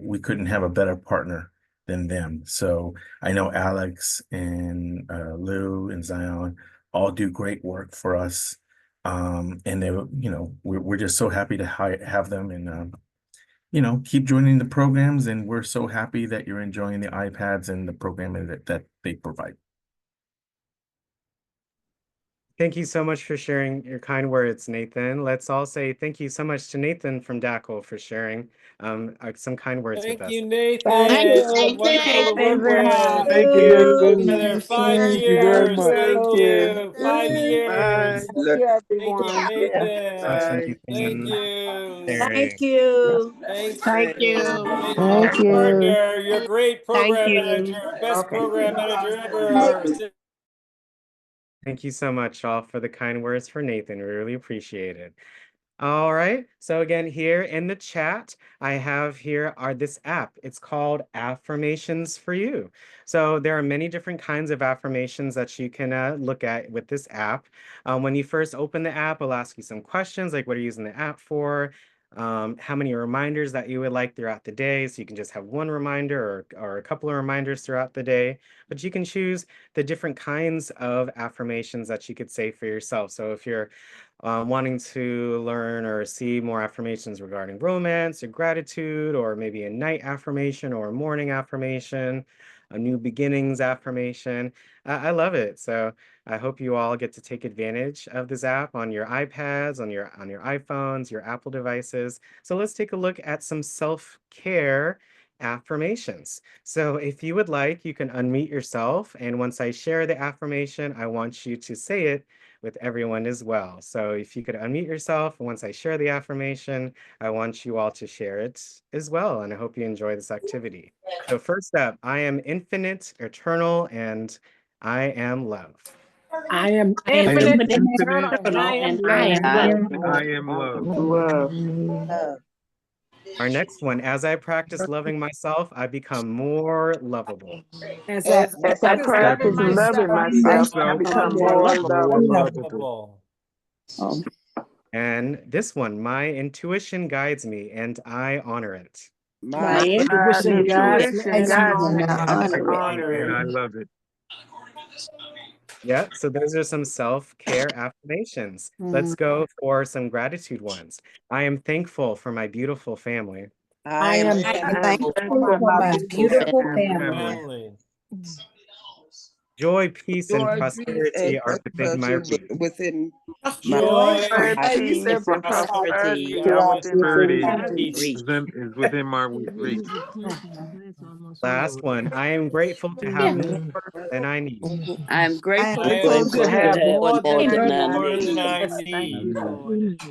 Speaker 18: we couldn't have a better partner than them. So I know Alex and Lou and Zion all do great work for us. And we're just so happy to have them and keep joining the programs. And we're so happy that you're enjoying the iPads and the programming that they provide.
Speaker 1: Thank you so much for sharing your kind words, Nathan. Let's all say thank you so much to Nathan from DACL for sharing some kind words with
Speaker 3: Thank
Speaker 1: us.
Speaker 3: you, Nathan.
Speaker 12: Thank you,
Speaker 3: Wonderful to
Speaker 12: Nathan.
Speaker 3: work with.
Speaker 9: Thank you, Nathan.
Speaker 3: 5
Speaker 9: Thank you very
Speaker 3: years.
Speaker 9: much.
Speaker 3: Thank you.
Speaker 4: Thank
Speaker 3: 5
Speaker 4: you.
Speaker 3: years.
Speaker 4: Bye.
Speaker 15: Thank you,
Speaker 3: Thank you,
Speaker 15: everyone.
Speaker 1: Much,
Speaker 3: Nathan. Thank
Speaker 1: Nathan.
Speaker 3: you.
Speaker 11: Thank
Speaker 1: Sharing.
Speaker 11: you.
Speaker 3: Thank
Speaker 4: Thank
Speaker 3: you.
Speaker 4: you.
Speaker 3: Great,
Speaker 9: Thank
Speaker 3: great
Speaker 9: you.
Speaker 3: partner. You're a great
Speaker 4: Thank
Speaker 3: program
Speaker 4: you.
Speaker 3: manager. Best
Speaker 4: Okay.
Speaker 3: program manager ever.
Speaker 1: Thank you so much, all, for the kind words for Nathan. We really appreciate it. All right. So again, here in the chat, I have here this app. It's called Affirmations for You. So there are many different kinds of affirmations that you can look at with this app. When you first open the app, it'll ask you some questions like what are you using the app for? How many reminders that you would like throughout the day. So you can just have one reminder or a couple of reminders throughout the day. But you can choose the different kinds of affirmations that you could say for yourself. So if you're wanting to learn or see more affirmations regarding romance or gratitude, or maybe a night affirmation or a morning affirmation, a new beginnings affirmation. I love it. So I hope you all get to take advantage of this app on your iPads, on your iPhones, your Apple devices. So let's take a look at some self-care affirmations. So if you would like, you can unmute yourself. And once I share the affirmation, I want you to say it with everyone as well. So if you could unmute yourself, once I share the affirmation, I want you all to share it as well. And I hope you enjoy this activity. So first up, I am infinite, eternal, and I am love.
Speaker 14: I am
Speaker 12: Infinite,
Speaker 14: infinite,
Speaker 12: eternal, and I
Speaker 14: eternal,
Speaker 12: am
Speaker 14: and I
Speaker 12: love.
Speaker 14: am
Speaker 13: I
Speaker 14: love.
Speaker 13: am
Speaker 9: I
Speaker 13: love.
Speaker 9: am love.
Speaker 5: Love.
Speaker 15: Love.
Speaker 1: Our next one, as I practice loving myself, I become more lovable.
Speaker 14: As I
Speaker 15: As I
Speaker 5: As I
Speaker 12: Practice
Speaker 14: practice
Speaker 9: As
Speaker 12: loving
Speaker 9: I
Speaker 5: practice
Speaker 14: loving
Speaker 9: practice
Speaker 12: myself.
Speaker 5: loving
Speaker 14: myself,
Speaker 9: loving
Speaker 14: I
Speaker 5: myself, I
Speaker 9: myself, I
Speaker 14: become
Speaker 5: become
Speaker 14: more
Speaker 9: become
Speaker 5: more
Speaker 14: lovable.
Speaker 9: more
Speaker 5: lovable.
Speaker 9: lovable.
Speaker 3: Lovable.
Speaker 14: Um,
Speaker 1: And this one, my intuition guides me and I honor it.
Speaker 14: my
Speaker 15: my
Speaker 5: My
Speaker 14: intuition guides me
Speaker 5: intuition
Speaker 14: and I
Speaker 5: guides
Speaker 14: honor
Speaker 5: me
Speaker 15: and I
Speaker 14: it.
Speaker 5: and I
Speaker 15: honor it.
Speaker 5: honor
Speaker 9: And
Speaker 5: it.
Speaker 9: I love it.
Speaker 1: Yeah, so those are some self-care affirmations. Let's go for some gratitude ones. I am thankful for my beautiful family.
Speaker 15: I
Speaker 14: I
Speaker 15: am
Speaker 14: am
Speaker 3: I
Speaker 5: I
Speaker 3: am
Speaker 5: am
Speaker 15: thankful
Speaker 5: thankful
Speaker 14: thankful
Speaker 15: for
Speaker 5: for
Speaker 14: for
Speaker 5: my
Speaker 15: my
Speaker 14: my
Speaker 5: beautiful
Speaker 15: beautiful
Speaker 14: beautiful
Speaker 5: family.
Speaker 14: family.
Speaker 15: family.
Speaker 3: family.
Speaker 1: Joy, peace, and
Speaker 19: Joy, peace, and
Speaker 1: prosperity are within my
Speaker 19: prosperity
Speaker 1: reach.
Speaker 19: within my
Speaker 14: Joy,
Speaker 3: Joy,
Speaker 5: Joy,
Speaker 19: I,
Speaker 3: peace,
Speaker 19: you
Speaker 3: and
Speaker 19: said
Speaker 5: peace, and
Speaker 19: prosperity.
Speaker 3: prosperity
Speaker 5: prosperity
Speaker 3: are
Speaker 5: are
Speaker 14: throughout
Speaker 5: within my
Speaker 3: within
Speaker 14: within
Speaker 3: my
Speaker 14: my
Speaker 5: reach.
Speaker 14: reach.
Speaker 3: reach.
Speaker 9: Is within my reach.
Speaker 1: Last one, I am grateful to have
Speaker 14: Yeah.
Speaker 1: more than I need.
Speaker 15: I
Speaker 13: I'm
Speaker 15: am
Speaker 13: grateful
Speaker 3: I
Speaker 14: I'm
Speaker 3: am
Speaker 13: to
Speaker 5: Grateful to
Speaker 14: grateful to
Speaker 3: grateful
Speaker 5: have
Speaker 3: to
Speaker 14: have
Speaker 3: have
Speaker 5: more
Speaker 13: more
Speaker 14: more
Speaker 5: than
Speaker 13: than
Speaker 5: I
Speaker 14: than
Speaker 13: I
Speaker 14: I
Speaker 3: more
Speaker 5: need.
Speaker 3: than
Speaker 13: need.
Speaker 14: need.
Speaker 3: I
Speaker 5: Yes, thank
Speaker 3: need.
Speaker 5: you, Lord.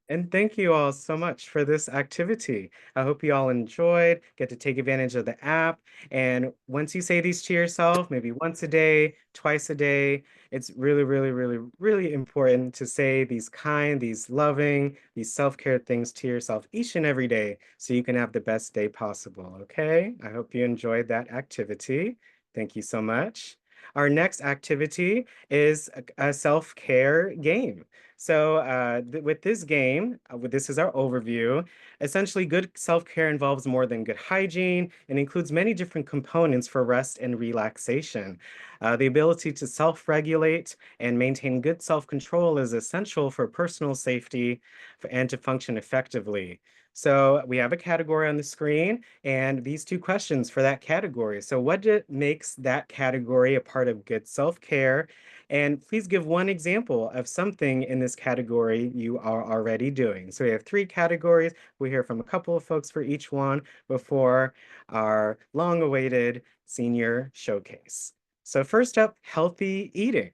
Speaker 1: And thank you all so much for this activity. I hope you all enjoyed, get to take advantage of the app. And once you say these to yourself, maybe once a day, twice a day, it's really, really, really, really important to say these kind, these loving, these self-care things to yourself each and every day so you can have the best day possible. Okay? I hope you enjoyed that activity. Thank you so much. Our next activity is a self-care game. So with this game, this is our overview. Essentially, good self-care involves more than good hygiene and includes many different components for rest and relaxation. The ability to self-regulate and maintain good self-control is essential for personal safety and to function effectively. So we have a category on the screen and these two questions for that category. So makes that category a part of good self-care? And please give one example of something in this category you are already doing. So we have three categories. We hear from a couple of folks for each one before our long-awaited senior showcase. So first up, healthy eating.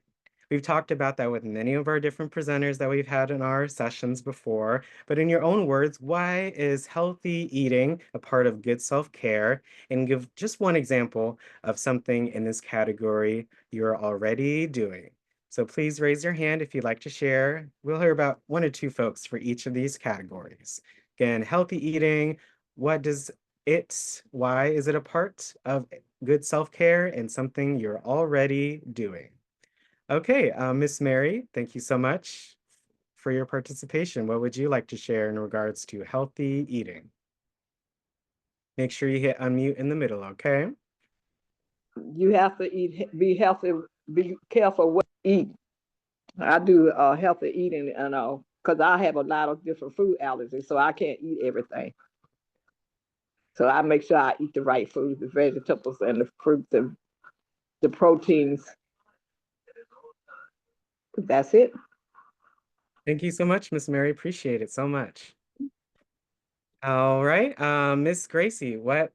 Speaker 1: We've talked about that with many of our different presenters that we've had in our sessions before, but in your own words, why is healthy eating a part of good self-care? And give just one example of something in this category you're already doing. So please raise your hand if you'd like to share. We'll hear about one or two folks for each of these categories. Again, healthy eating, why is it a part of good self-care and something you're already doing? Okay, Miss Mary, thank you so much for your participation. What would you like to share in regards to healthy eating? Make sure you hit unmute in the middle, okay?
Speaker 20: You have to be healthy, be careful what you eat. I do healthy eating, because I have a lot of different food allergies, so I can't eat everything. So I make sure I eat the right food, the vegetables and the fruits and the proteins. That's it.
Speaker 1: Thank you so much, Miss Mary. Appreciate it so much. All right, Miss Gracie, why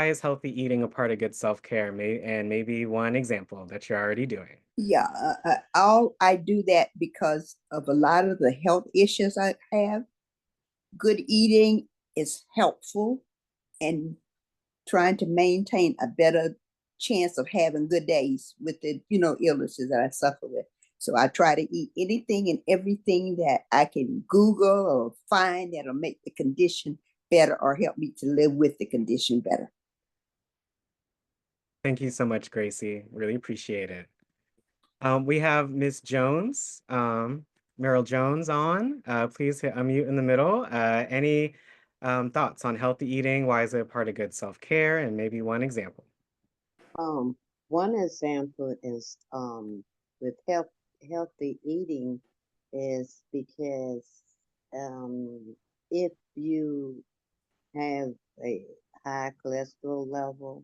Speaker 1: is healthy eating a part of good self-care? And maybe one example that you're already doing.
Speaker 15: Yeah, I do that because of a lot of the health issues I have. Good eating is helpful and trying to maintain a better chance of having good days with the illnesses that I suffer with. So I try to eat anything and everything that I can Google or find that'll make the condition better or help me to live with the condition better.
Speaker 1: Thank you so much, Gracie. Really appreciate it. We have Miss Jones, Meryl Jones on. Please hit unmute in the middle. Any thoughts on healthy eating? Why is it a part of good self-care? And maybe one example.
Speaker 21: One example is with healthy eating is because if you have a high cholesterol level,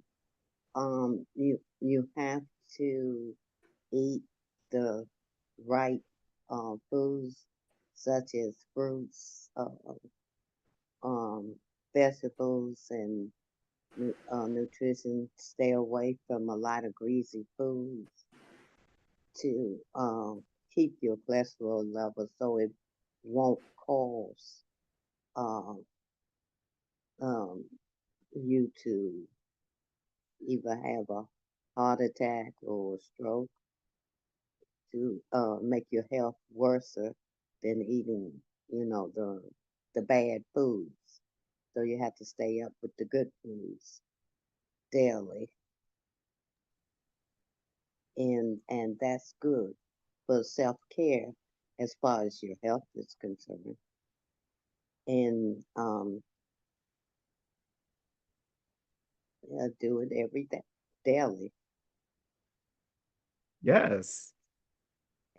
Speaker 21: you have to eat the right foods such as fruits, vegetables, and nutrition. Stay away from a lot of greasy foods to keep your cholesterol level so it won't cause you to either have a heart attack or a stroke, to make your health worse than eating, the bad foods. So you have to stay up with the good foods daily. And that's good for self-care as far as your health is concerned. And do it every day, daily.
Speaker 1: Yes.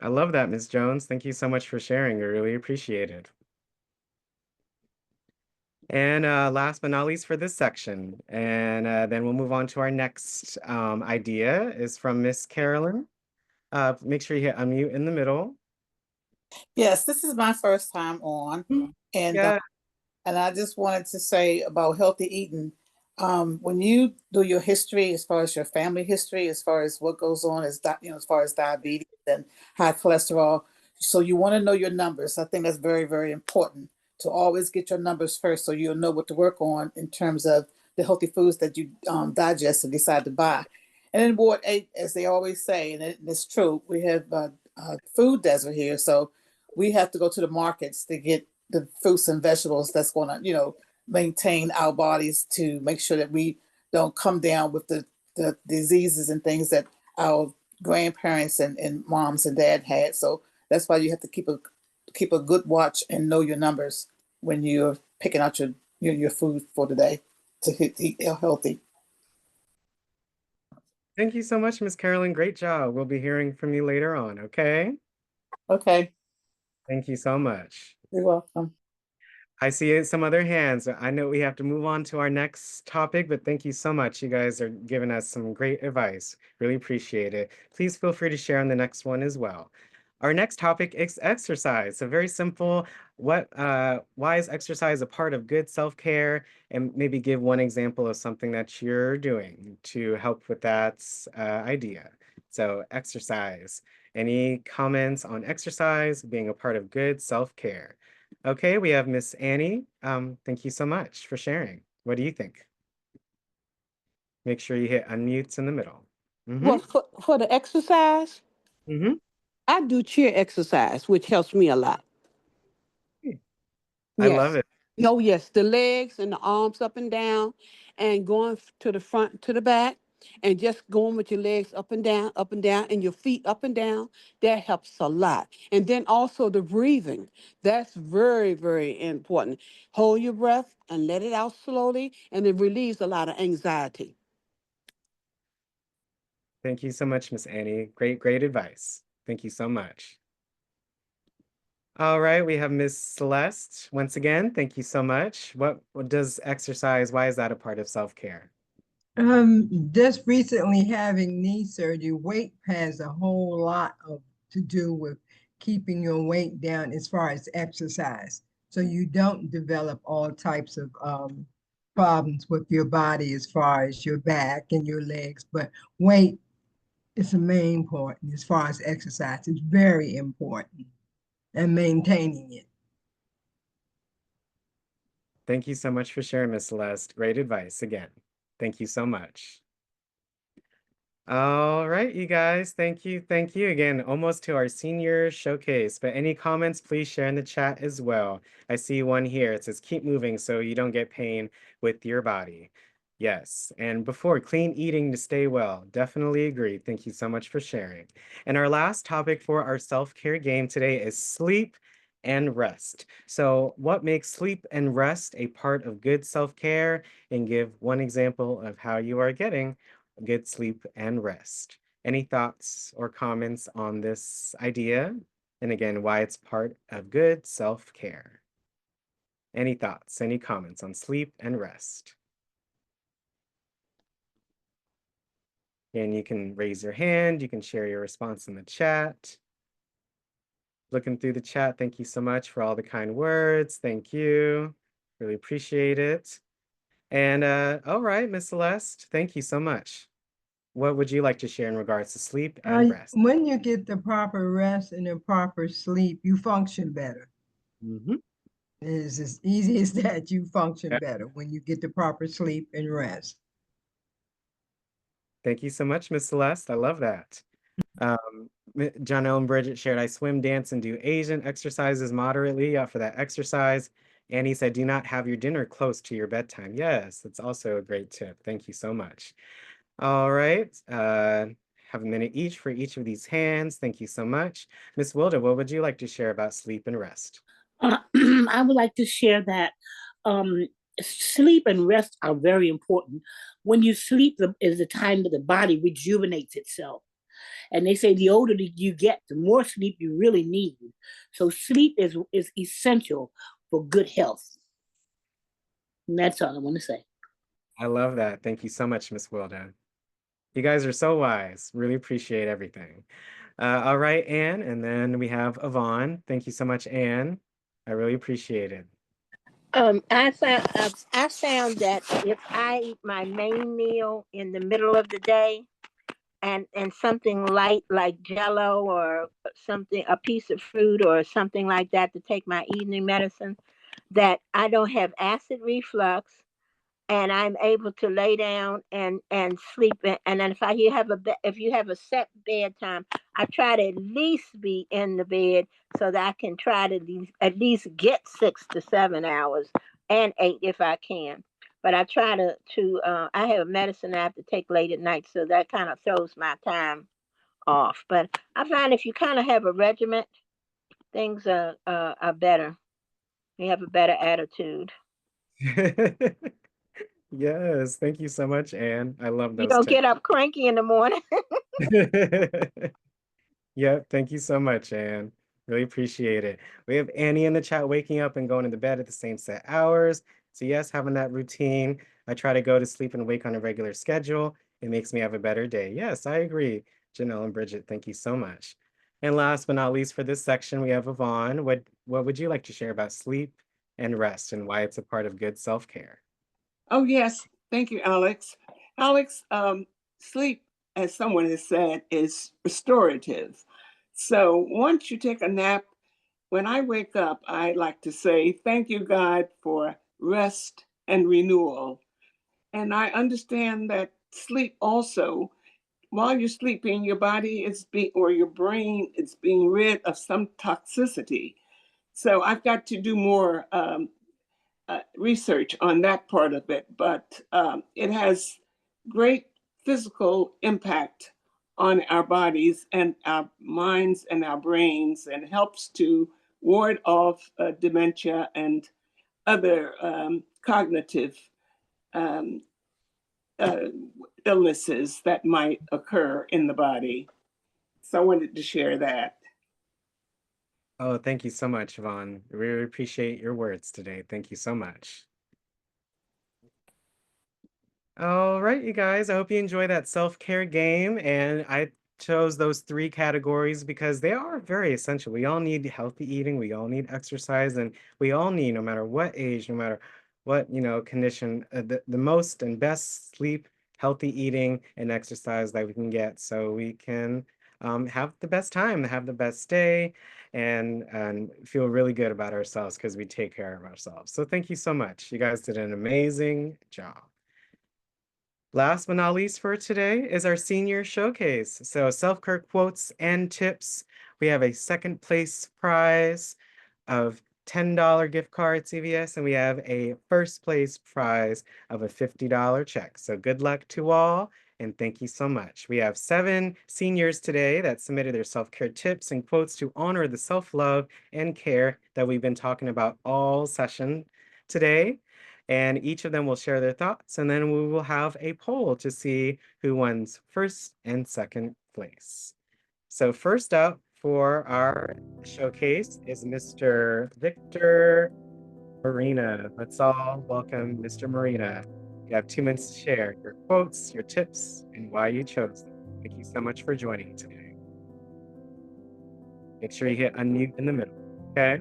Speaker 1: I love that, Miss Jones. Thank you so much for sharing. I really appreciate it. And last but not least for this section, and then we'll move on to our next idea is from Miss Carolyn. Make sure you hit unmute in the middle.
Speaker 22: Yes, this is my first time on, and
Speaker 1: Yeah.
Speaker 22: and I just wanted to say about healthy eating. When you do your history, as far as your family history, as far as what goes on as as far as diabetes and high cholesterol, So you want to know your numbers. I think that's very, very important to always get your numbers first so you'll know what to work on in terms of the healthy foods that you digest and decide to buy. And then Ward 8, as they always say, and it's true, we have a food desert here. So we have to go to the markets to get the fruits and vegetables that's going to, maintain our bodies to make sure that we don't come down with the diseases and things that our grandparents and moms and dad had. So that's why you have to keep a good watch and know your numbers when you're picking out your food for the day to eat healthy.
Speaker 1: Thank you so much, Miss Carolyn. Great job. We'll be hearing from you later on, okay?
Speaker 22: Okay.
Speaker 1: Thank you so much.
Speaker 22: You're welcome.
Speaker 1: I see some other hands. I know we have to move on to our next topic, but thank you so much. You guys are giving us some great advice. Really appreciate it. Please feel free to share on the next one as well. Our next topic is exercise. So very simple. Why is exercise a part of good self-care? And maybe give one example of something that you're doing to help with that idea. So exercise. Any comments on exercise being a part of good self-care? Okay, we have Miss Annie. Thank you so much for sharing. What do you think? Make sure you hit unmutes in the middle.
Speaker 16: Well, for the exercise, I do chair exercise, which helps me a lot.
Speaker 1: I love
Speaker 16: Yes.
Speaker 1: it.
Speaker 16: Oh, yes. The legs and the arms up and down, and going to the front to the back, and just going with your legs up and down, and your feet up and down. That helps a lot. And then also the breathing. That's very, very important. Hold your breath and let it out slowly, and it relieves a lot of anxiety.
Speaker 1: Thank you so much, Miss Annie. Great advice. Thank you so much. All right, we have Miss Celeste. Once again, thank you so much. What does exercise, why is that a part of self-care?
Speaker 17: Just recently having knee surgery, weight has a whole lot to do with keeping your weight down as far as exercise. So you don't develop all types of problems with your body as far as your back and your legs, but weight is the main important as far as exercise. It's very important and maintaining it.
Speaker 1: Thank you so much for sharing, Miss Celeste. Great advice again. Thank you so much. All right, you guys, thank you again. Almost to our senior showcase, but any comments, please share in the chat as well. I see one here. It says, keep moving so you don't get pain with your body. Yes, and before, clean eating to stay well. Definitely agree. Thank you so much for sharing. And our last topic for our self-care game today is sleep and rest. So what makes sleep and rest a part of good self-care? And give one example of how you are getting good sleep and rest. Any thoughts or comments on this idea? And again, why it's part of good self-care. Any thoughts, any comments on sleep and rest? And you can raise your hand, you can share your response in the chat. Looking through the chat, thank you so much for all the kind words. Thank you. Really appreciate it. And all right, Miss Celeste, thank you so much. What would you like to share in regards to sleep and rest?
Speaker 17: When you get the proper rest and the proper sleep, you function better. It's as easy as that. You function better when you get the proper sleep and rest.
Speaker 1: Thank you so much, Miss Celeste. I love that. Janelle and Bridget shared, I swim, dance, and do Asian exercises moderately for that exercise. Annie said, do not have your dinner close to your bedtime. Yes, that's also a great tip. Thank you so much. All right. Have a minute each for each of these hands. Thank you so much. Miss Wilda, what would you like to share about sleep and rest?
Speaker 14: I would like to share that sleep and rest are very important. When you sleep is the time that the body rejuvenates itself. And they say the older you get, the more sleep you really need. So sleep is essential for good health. And that's all I want to say.
Speaker 1: I love that. Thank you so much, Miss Wilda. You guys are so wise. Really appreciate everything. All right, Anne, and then we have Yvonne. Thank you so much, Anne. I really appreciate it.
Speaker 12: I found that if I eat my main meal in the middle of the day, and something light like Jello or something, a piece of fruit or something like that to take my evening medicine, that I don't have acid reflux, and I'm able to lay down and sleep. And then if if you have a set bedtime, I try to at least be in the bed so that I can try to at least get 6 to 7 hours, and 8 if I can. But I try to I have a medicine I have to take late at night, so that kind of throws my time off. But I find if you kind of have a regiment, things are better. You have a better attitude.
Speaker 1: Yes, thank you so much, Anne. I love
Speaker 12: You
Speaker 1: those
Speaker 12: don't
Speaker 1: tips.
Speaker 12: get up cranky in the morning.
Speaker 1: Yep, thank you so much, Anne. Really appreciate it. We have Annie in the chat waking up and going to bed at the same set hours. So yes, having that routine. I try to go to sleep and wake on a regular schedule. It makes me have a better day. Yes, I agree. Janelle and Bridget, thank you so much. And last but not least for this section, we have Yvonne. What would you like to share about sleep and rest and why it's a part of good self-care?
Speaker 4: Oh, yes. Thank you, Alex. Alex, sleep, as someone has said, is restorative. So once you take a nap, when I wake up, I like to say, thank you, God, for rest and renewal. And I understand that sleep also, while you're sleeping, your body is or your brain is being rid of some toxicity. So I've got to do more research on that part of it, but it has great physical impact on our bodies and our minds and our brains, and helps to ward off dementia and other cognitive um, uh, illnesses that might occur in the body. So I wanted to share that.
Speaker 1: Oh, thank you so much, Yvonne. Really appreciate your words today. Thank you so much. All right, you guys, I hope you enjoy that self-care game. And I chose those 3 categories because they are very essential. We all need healthy eating, we all need exercise, and we all need, no matter what age, no matter what, condition, the most and best sleep, healthy eating, and exercise that we can get so we can have the best time, have the best day, and feel really good about ourselves because we take care of ourselves. So thank you so much. You guys did an amazing job. Last but not least for today is our senior showcase. So self-care quotes and tips. We have a second place prize of $10 gift card CVS, and we have a first place prize of a $50 check. So good luck to all, and thank you so much. We have 7 seniors today that submitted their self-care tips and quotes to honor the self-love and care that we've been talking about all session today. And each of them will share their thoughts, and then we will have a poll to see who wins first and second place. So first up for our showcase is Mr. Victor Marina. Let's all welcome Mr. Marina. You have 2 minutes to share your quotes, your tips, and why you chose them. Thank you so much for joining today. Make sure you hit unmute in the middle, okay?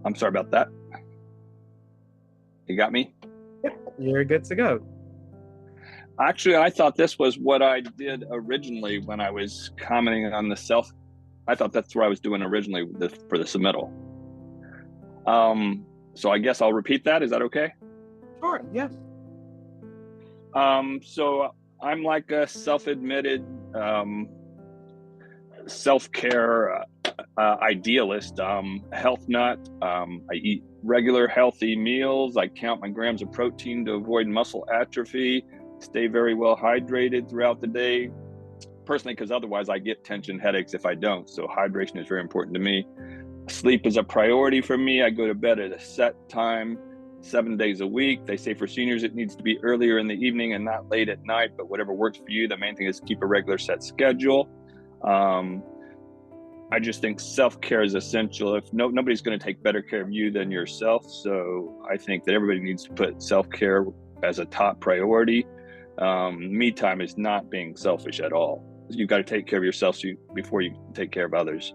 Speaker 2: I'm sorry about that. You got me?
Speaker 1: Yep, you're good to go.
Speaker 2: Actually, I thought this was what I did originally when I was commenting on the self. I thought that's what I was doing originally for the submittal. So I guess I'll repeat that. Is that okay?
Speaker 1: Sure, yeah.
Speaker 2: So I'm like a self-admitted self-care idealist, health nut. I eat regular healthy meals. I count my grams of protein to avoid muscle atrophy, stay very well hydrated throughout the day. Personally, because otherwise I get tension headaches if I don't. So hydration is very important to me. Sleep is a priority for me. I go to bed at a set time, 7 days a week. They say for seniors, it needs to be earlier in the evening and not late at night, but whatever works for you. The main thing is keep a regular set schedule. I just think self-care is essential. If nobody's going to take better care of you than yourself. So I think that everybody needs to put self-care as a top priority. Me time is not being selfish at all. You've got to take care of yourself before you take care of others.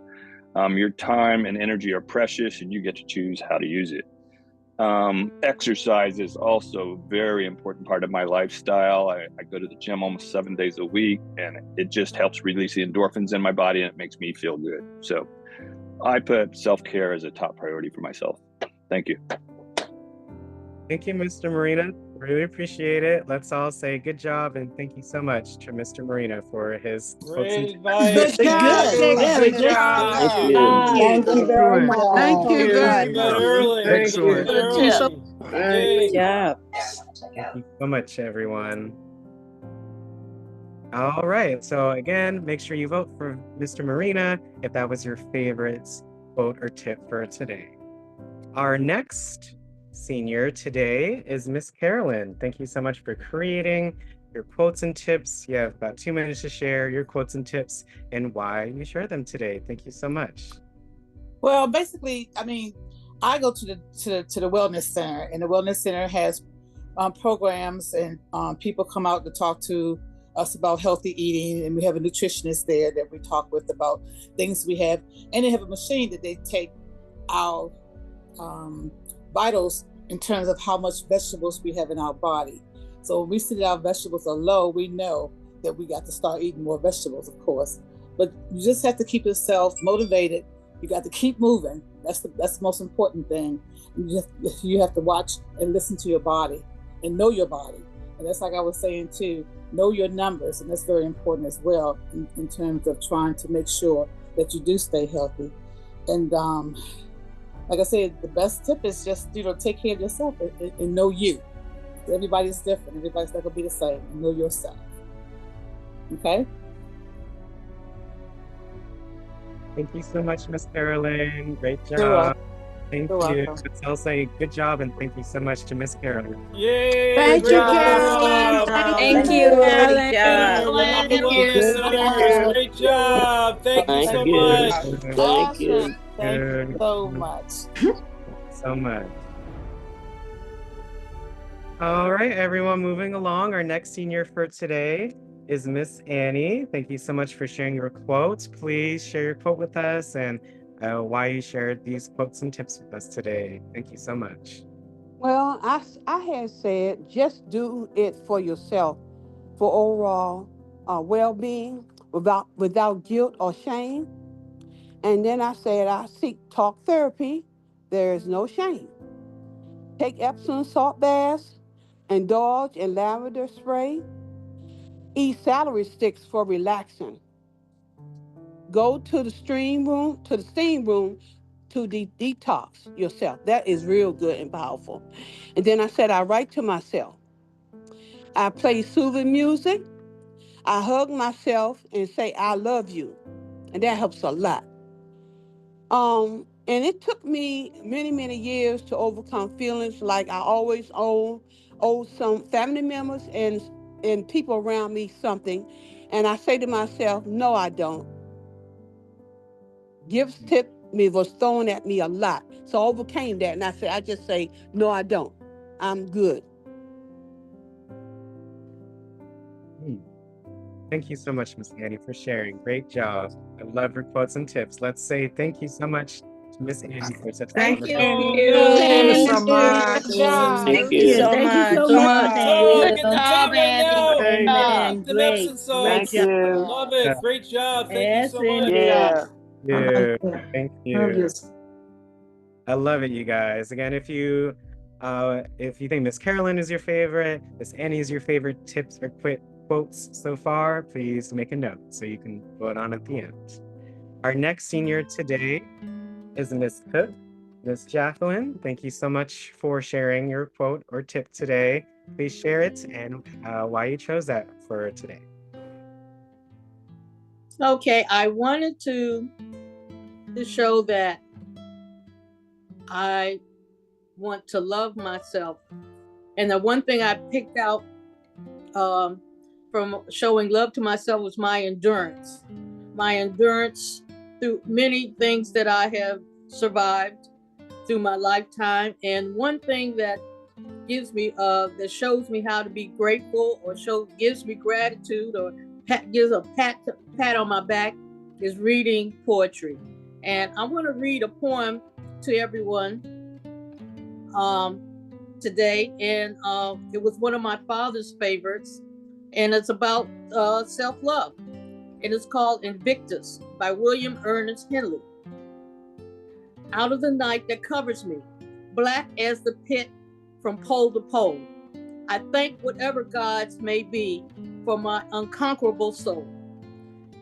Speaker 2: Your time and energy are precious, and you get to choose how to use it. Exercise is also a very important part of my lifestyle. I go to the gym almost 7 days a week, and it just helps release the endorphins in my body, and it makes me feel good. So I put self-care as a top priority for myself. Thank you.
Speaker 1: Thank you, Mr. Marina. Really appreciate it. Let's all say good job and thank you so much to Mr. Marina for his quotes and
Speaker 3: Great advice.
Speaker 11: Good job,
Speaker 20: Very
Speaker 11: Dick.
Speaker 20: good
Speaker 11: job.
Speaker 5: Thank
Speaker 20: job.
Speaker 5: you.
Speaker 15: Thank you very
Speaker 17: Excellent.
Speaker 15: much.
Speaker 16: Thank you
Speaker 3: Glad
Speaker 16: very
Speaker 3: you met
Speaker 16: much.
Speaker 3: early.
Speaker 17: Excellent.
Speaker 3: Met early. Yay.
Speaker 1: thank you so much, everyone. All right. So again, make sure you vote for Mr. Marina if that was your favorite quote or tip for today. Our next senior today is Miss Carolyn. Thank you so much for creating your quotes and tips. You have about 2 minutes to share your quotes and tips and why you share them today. Thank you so much.
Speaker 22: Well, basically, I mean, I go to the wellness center, and the wellness center has programs, and people come out to talk to us about healthy eating, and we have a nutritionist there that we talk with about things we have, and they have a machine that they take our vitals in terms of how much vegetables we have in our body. So when we see that our vegetables are low, we know that we got to start eating more vegetables, of course. But you just have to keep yourself motivated. You got to keep moving. That's the most important thing. You have to watch and listen to your body and know your body. And that's like I was saying too, know your numbers, and that's very important as well in terms of trying to make sure that you do stay healthy. And like I said, the best tip is just, take care of yourself and know you. Everybody's different. Everybody's not gonna be the same. And know yourself. Okay?
Speaker 1: Thank you so much, Miss Carolyn. Great
Speaker 22: You're
Speaker 1: job.
Speaker 22: welcome.
Speaker 1: Thank
Speaker 22: You're
Speaker 1: you.
Speaker 22: welcome.
Speaker 1: Let's all say good job and thank you so much to Miss Carolyn.
Speaker 3: Yay.
Speaker 11: Thank
Speaker 3: Great
Speaker 11: you, Carolyn.
Speaker 3: job.
Speaker 11: Thank you, Carolyn.
Speaker 3: We're the wellness
Speaker 15: Good
Speaker 3: centers.
Speaker 15: job.
Speaker 3: Great job. Thank you
Speaker 5: Thank
Speaker 3: so
Speaker 5: you.
Speaker 3: much.
Speaker 5: Thank you.
Speaker 22: Awesome. Thank you so much.
Speaker 1: So much. All right, everyone, moving along. Our next senior for today is Miss Annie. Thank you so much for sharing your quotes. Please share your quote with us and why you shared these quotes and tips with us today. Thank you so much.
Speaker 16: Well, I had said just do it for yourself for overall well-being without guilt or shame. And then I said I seek talk therapy. There is no shame. Take Epsom salt baths, indulge in lavender spray, eat celery sticks for relaxing. Go to the steam room to detox yourself. That is real good and powerful. And then I said I write to myself. I play soothing music. I hug myself and say I love you, and that helps a lot. And it took me many, many years to overcome feelings like I always owe some family members and people around me something. And I say to myself, no, I don't. Gifts tip me was thrown at me a lot. So I overcame that. And I just say, no, I don't. I'm good.
Speaker 1: Thank you so much, Miss Annie, for sharing. Great job. I love your quotes and tips. Let's say thank you so much to Miss Annie for such a
Speaker 11: Thank
Speaker 1: wonderful.
Speaker 11: you.
Speaker 20: Thank you so
Speaker 11: Thank you.
Speaker 20: much.
Speaker 11: Good job.
Speaker 5: Thank you.
Speaker 22: Thank you so
Speaker 11: Good
Speaker 22: much.
Speaker 3: Oh,
Speaker 11: job.
Speaker 3: get the tape right now.
Speaker 22: Amen.
Speaker 3: Eat them Epsom
Speaker 20: Thank
Speaker 3: salts.
Speaker 20: you.
Speaker 3: Love it. Great job. Thank you so much.
Speaker 20: Yeah.
Speaker 1: Yeah, thank you. I love it, you guys. Again, if you think Miss Carolyn is your favorite, Miss Annie is your favorite tips or quotes so far, please make a note so you can vote on at the end. Our next senior today is Miss Cook. Miss Jacqueline, thank you so much for sharing your quote or tip today. Please share it and why you chose that for today.
Speaker 6: Okay, I wanted to show that I want to love myself. And the one thing I picked out from showing love to myself was my endurance. My endurance through many things that I have survived through my lifetime. And one thing that gives me that shows me how to be grateful or gives me gratitude or gives a pat on my back is reading poetry. And I want to read a poem to everyone today. And it was one of my father's favorites. And it's about self-love. And it's called Invictus by William Ernest Henley. Out of the night that covers me, black as the pit from pole to pole, I thank whatever gods may be for my unconquerable soul.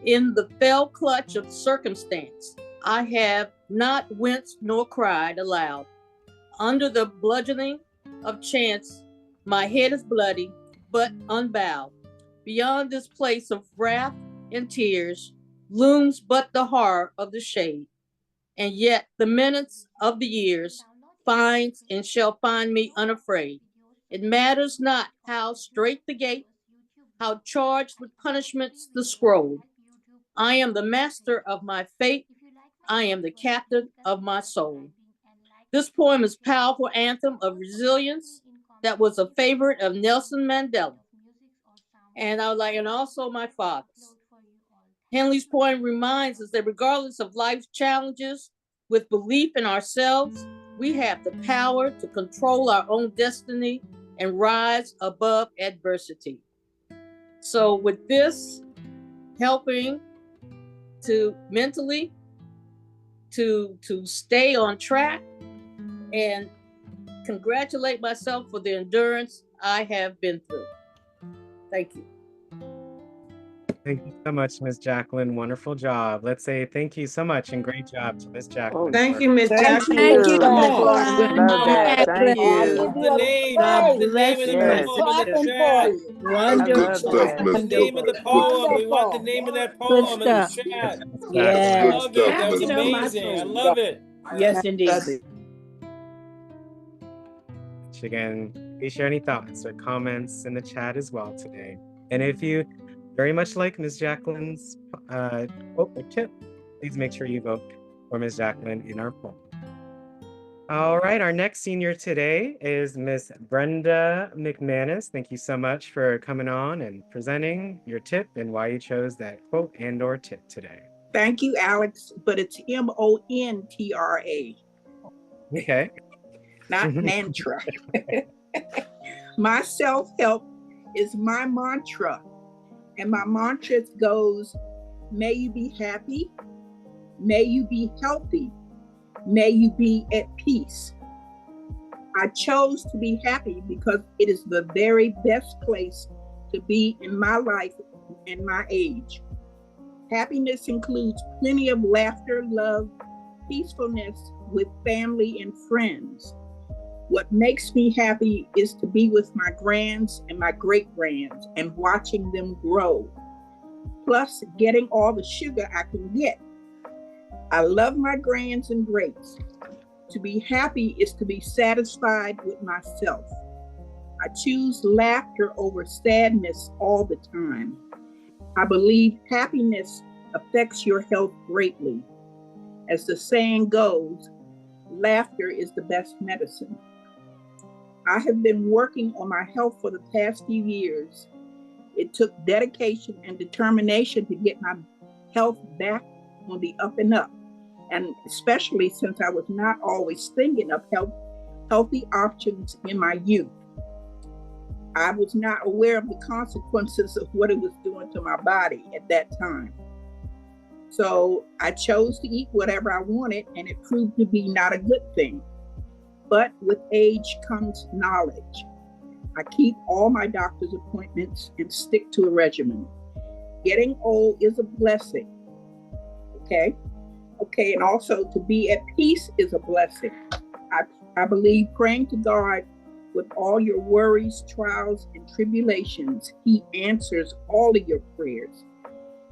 Speaker 6: In the fell clutch of circumstance, I have not winced nor cried aloud. Under the bludgeoning of chance, my head is bloody, but unbowed. Beyond this place of wrath and tears looms but the horror of the shade. And yet the menace of the years finds and shall find me unafraid. It matters not how straight the gate, how charged with punishments the scroll. I am the master of my fate. I am the captain of my soul. This poem is a powerful anthem of resilience that was a favorite of Nelson Mandela. And and also my father's. Henley's poem reminds us that regardless of life's challenges, with belief in ourselves, we have the power to control our own destiny and rise above adversity. So with this helping to mentally to stay on track and congratulate myself for the endurance I have been through. Thank you.
Speaker 1: Thank you so much, Ms. Jacqueline. Wonderful job. Let's say thank you so much and great job to Ms. Jacqueline.
Speaker 20: Thank you, Miss
Speaker 15: Thank
Speaker 20: Jacqueline.
Speaker 11: Thank you,
Speaker 20: Come
Speaker 11: Miss
Speaker 20: on. We
Speaker 11: Jacqueline.
Speaker 20: love that. Thank
Speaker 12: I
Speaker 20: you.
Speaker 12: give
Speaker 3: Put
Speaker 12: you
Speaker 3: the
Speaker 12: a
Speaker 3: name,
Speaker 12: little
Speaker 3: put the
Speaker 12: praise.
Speaker 3: name of the
Speaker 20: Yes.
Speaker 3: poem in the
Speaker 12: Clapping for
Speaker 3: chat.
Speaker 12: you.
Speaker 20: Wonderful.
Speaker 3: Put the name of the poem. We want the name of that
Speaker 12: Good
Speaker 3: poem in the
Speaker 12: stuff.
Speaker 3: chat.
Speaker 20: Yes.
Speaker 3: Love it. That was
Speaker 14: Captain of my
Speaker 3: amazing. I
Speaker 14: soul.
Speaker 3: love it.
Speaker 14: Yes, indeed.
Speaker 1: Again, please share any thoughts or comments in the chat as well today. And if you very much like Ms. Jacqueline's quote or tip, please make sure you vote for Ms. Jacqueline in our poll. All right, our next senior today is Miss Brenda McManus. Thank you so much for coming on and presenting your tip and why you chose that quote and or tip today.
Speaker 7: Thank you, Alex, but it's MONTRA.
Speaker 1: Okay.
Speaker 7: Not mantra. My self-help is my mantra. And my mantra goes, may you be happy, may you be healthy, may you be at peace. I chose to be happy because it is the very best place to be in my life and my age. Happiness includes plenty of laughter, love, peacefulness with family and friends. What makes me happy is to be with my grands and my great-grands and watching them grow, plus getting all the sugar I can get. I love my grands and greats. To be happy is to be satisfied with myself. I choose laughter over sadness all the time. I believe happiness affects your health greatly. As the saying goes, laughter is the best medicine. I have been working on my health for the past few years. It took dedication and determination to get my health back on the up and up, and especially since I was not always thinking of healthy options in my youth. I was not aware of the consequences of what it was doing to my body at that time. So I chose to eat whatever I wanted, and it proved to be not a good thing. But with age comes knowledge. I keep all my doctor's appointments and stick to a regimen. Getting old is a blessing, okay? And also to be at peace is a blessing. I believe praying to God with all your worries, trials, and tribulations, He answers all of your prayers.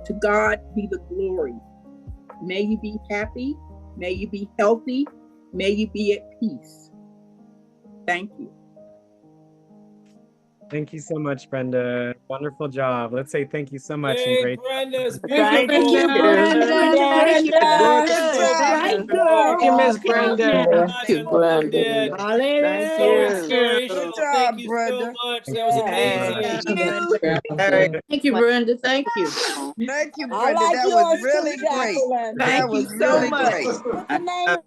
Speaker 7: To God be the glory. May you be happy, may you be healthy, may you be at peace. Thank you.
Speaker 1: Thank you so much, Brenda. Wonderful job. Let's say thank you so much and
Speaker 3: Yay,
Speaker 1: great.
Speaker 3: Brenda, it's
Speaker 6: Thank you,
Speaker 11: Thank
Speaker 3: beautiful.
Speaker 11: you,
Speaker 6: Brenda.
Speaker 11: Brenda.
Speaker 6: Congratulations.
Speaker 11: Good,
Speaker 6: So
Speaker 11: good.
Speaker 6: good.
Speaker 11: Right, girl.
Speaker 20: Thank you, Miss
Speaker 11: Good
Speaker 20: Brenda.
Speaker 3: So
Speaker 11: job.
Speaker 3: much
Speaker 5: You,
Speaker 3: on what you
Speaker 5: Brenda.
Speaker 3: did.
Speaker 6: Thank
Speaker 3: So
Speaker 6: you.
Speaker 3: inspirational.
Speaker 15: Good
Speaker 3: Thank
Speaker 15: job,
Speaker 3: you so
Speaker 15: Brenda.
Speaker 3: much.
Speaker 1: Thank
Speaker 3: That was
Speaker 1: you,
Speaker 3: amazing.
Speaker 11: Thank you.
Speaker 20: Very
Speaker 6: Thank you, Brenda. Thank you.
Speaker 15: Thank you,
Speaker 12: I
Speaker 15: Brenda.
Speaker 12: like
Speaker 15: That was
Speaker 12: yours too,
Speaker 15: really great.
Speaker 12: Jacqueline.
Speaker 15: That
Speaker 20: Thank you
Speaker 15: was
Speaker 20: so
Speaker 15: really
Speaker 20: much.
Speaker 15: great.
Speaker 12: What's the name?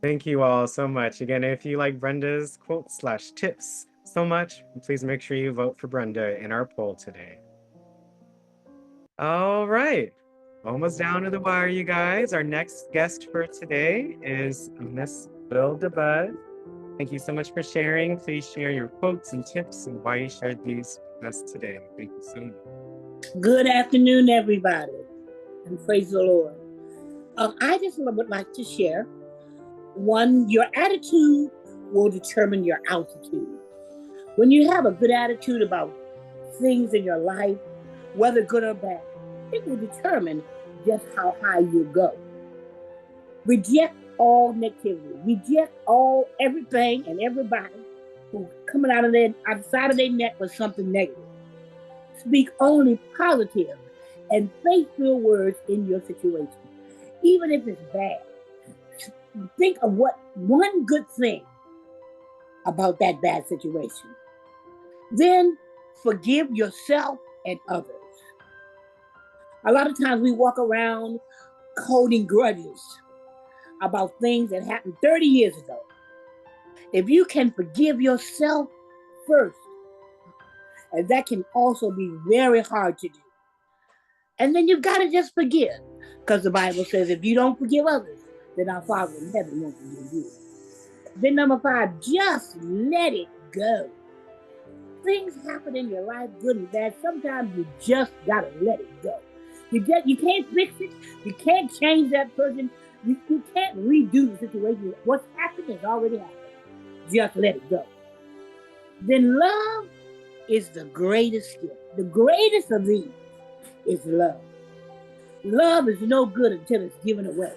Speaker 1: Thank you all so much. Again, if you like Brenda's quotes / tips so much, please make sure you vote for Brenda in our poll today. All right. Almost down to the wire, you guys. Our next guest for today is Miss WildTech's. Thank you so much for sharing. Please share your quotes and tips and why you shared these with us today. Thank you so much.
Speaker 14: Good afternoon, everybody, and praise the Lord. I just would like to share one, your attitude will determine your altitude. When you have a good attitude about things in your life, whether good or bad, it will determine just how high you go. Reject all negativity. Reject everything and everybody who's coming out of their outside of their neck with something negative. Speak only positive and faith-filled words in your situation, even if it's bad. Think of what one good thing about that bad situation. Then forgive yourself and others. A lot of times we walk around holding grudges about things that happened 30 years ago. If you can forgive yourself first, and that can also be very hard to do. And then you've got to just forgive, because the Bible says if you don't forgive others, then our Father in heaven won't forgive you. Then number 5, just let it go. Things happen in your life, good and bad. Sometimes you just got to let it go. You can't fix it. You can't change that person. You can't redo the situation. What's happened has already happened. Just let it go. Then love is the greatest gift. The greatest of these is love. Love is no good until it's given away.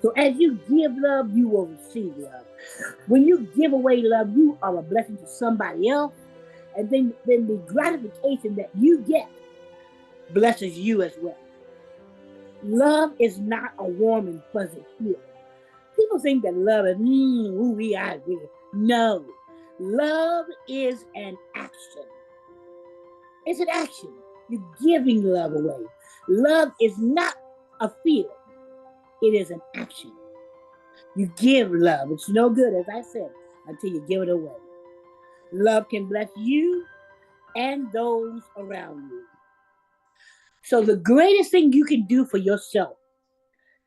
Speaker 14: So as you give love, you will receive love. When you give away love, you are a blessing to somebody else. And then the gratification that you get blesses you as well. Love is not a warm and fuzzy feeling. People think that love is, ooh, I agree. No, love is an action. It's an action. You're giving love away. Love is not a feeling. It is an action. You give love. It's no good, as I said, until you give it away. Love can bless you and those around you. So the greatest thing you can do for yourself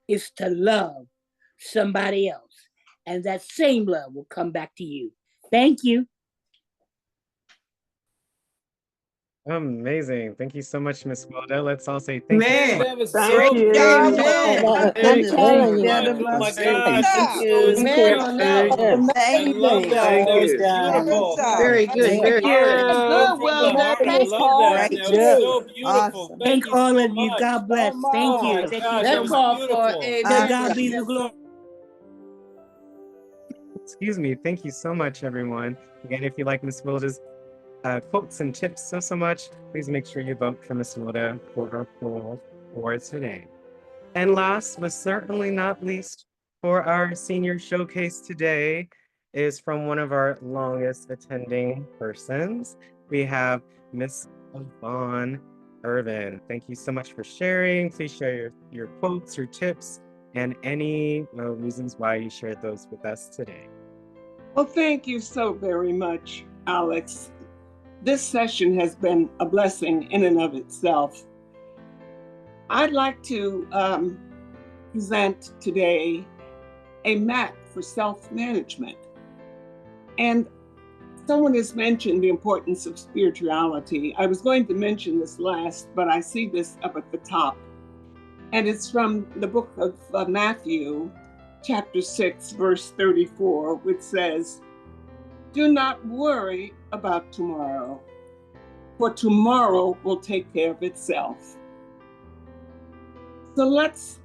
Speaker 14: is to love somebody else. And that same love will come back to you. Thank you.
Speaker 1: Amazing. Thank you so much, Miss Wilda. Let's all say thank
Speaker 20: Man,
Speaker 1: you.
Speaker 3: That was
Speaker 15: Thank
Speaker 3: so
Speaker 15: you.
Speaker 3: beautiful.
Speaker 15: Amen.
Speaker 12: I'm
Speaker 15: That
Speaker 3: Thank
Speaker 15: is
Speaker 3: you so
Speaker 12: telling you.
Speaker 3: much. Oh my
Speaker 15: incredible. Great
Speaker 3: gosh,
Speaker 6: Thank
Speaker 3: that's
Speaker 15: job.
Speaker 3: so
Speaker 6: you.
Speaker 20: man,
Speaker 3: inspirational.
Speaker 12: Yes.
Speaker 3: I love
Speaker 15: Amazing.
Speaker 3: that.
Speaker 6: Thank
Speaker 3: That was
Speaker 6: you.
Speaker 15: Good
Speaker 3: beautiful.
Speaker 15: job.
Speaker 20: very good.
Speaker 3: From the
Speaker 20: Very
Speaker 15: Amazing.
Speaker 3: heart.
Speaker 20: good.
Speaker 3: Come
Speaker 20: Good,
Speaker 3: from the
Speaker 20: Wilda.
Speaker 3: heart. I
Speaker 12: Nothing is
Speaker 3: love that.
Speaker 12: hard to
Speaker 15: Great
Speaker 3: That was
Speaker 15: job.
Speaker 12: do.
Speaker 3: so beautiful.
Speaker 15: Awesome.
Speaker 3: Thank
Speaker 14: Thank
Speaker 3: you
Speaker 14: all
Speaker 3: so
Speaker 14: of you.
Speaker 3: much.
Speaker 14: God bless.
Speaker 12: Come
Speaker 14: Thank
Speaker 3: Oh
Speaker 14: you.
Speaker 3: my
Speaker 12: on.
Speaker 14: Thank you
Speaker 3: gosh,
Speaker 14: so
Speaker 3: that
Speaker 6: That
Speaker 3: was
Speaker 14: much.
Speaker 6: called for
Speaker 3: beautiful.
Speaker 14: To
Speaker 6: amen.
Speaker 14: God be
Speaker 15: Awesome.
Speaker 14: the glory.
Speaker 1: Excuse me. Thank you so much, everyone. Again, if you like Miss Wilda's quotes and tips so much, please make sure you vote for Miss Wilda for her poll for today. And last but certainly not least, for our senior showcase today is from one of our longest attending persons. We have Miss Yvonne Irvin. Thank you so much for sharing. Please share your quotes, your tips, and any reasons why you shared those with us today.
Speaker 4: Well, thank you so very much, Alex. This session has been a blessing in and of itself. I'd like to present today a map for self-management. And someone has mentioned the importance of spirituality. I was going to mention this last, but I see this up at the top. And it's from the book of Matthew, chapter 6, verse 34, which says, "Do not worry about tomorrow, for tomorrow will take care of itself." So let's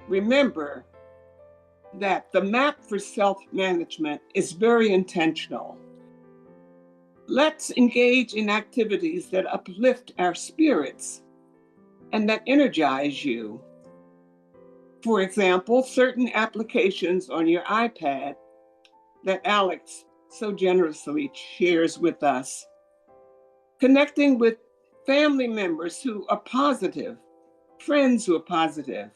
Speaker 4: remember that the map for self-management is very intentional. Let's engage in activities that uplift our spirits and that energize you. For example, certain applications on your iPad that Alex so generously shares with us. Connecting with family members who are positive, friends who are positive.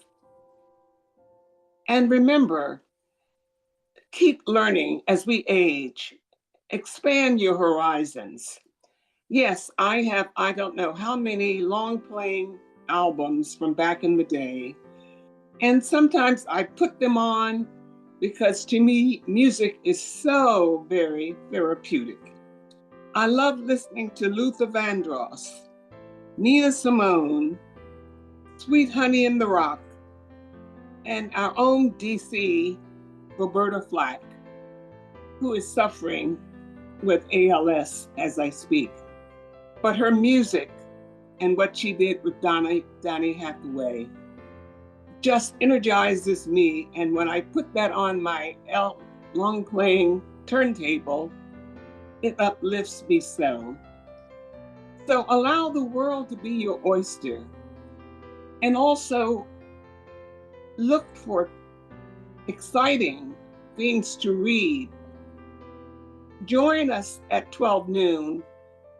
Speaker 4: And remember, keep learning as we age. Expand your horizons. Yes, I don't know how many long playing albums from back in the day. And sometimes I put them on because to me, music is so very therapeutic. I love listening to Luther Vandross, Nina Simone, Sweet Honey in the Rock, and our own DC, Roberta Flack, who is suffering with ALS as I speak. But her music and what she did with Donny Hathaway just energizes me. And when I put that on my long playing turntable, it uplifts me so. So allow the world to be your oyster. And also look for exciting things to read. Join us at 12 noon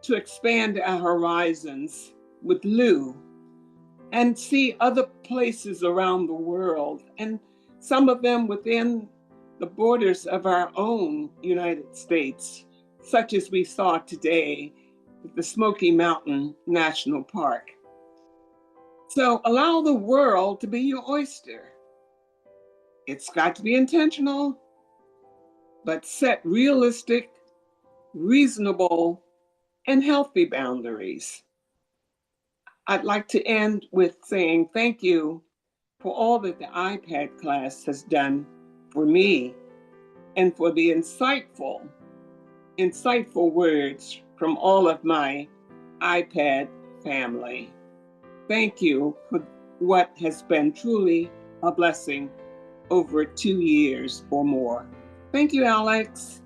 Speaker 4: to expand our horizons with Lou and see other places around the world, and some of them within the borders of our own United States, such as we saw today at the Smoky Mountain National Park. So allow the world to be your oyster. It's got to be intentional, but set realistic, reasonable, and healthy boundaries. I'd like to end with saying thank you for all that the iPad class has done for me and for the insightful words from all of my iPad family. Thank you for what has been truly a blessing over 2 years or more. Thank you, Alex.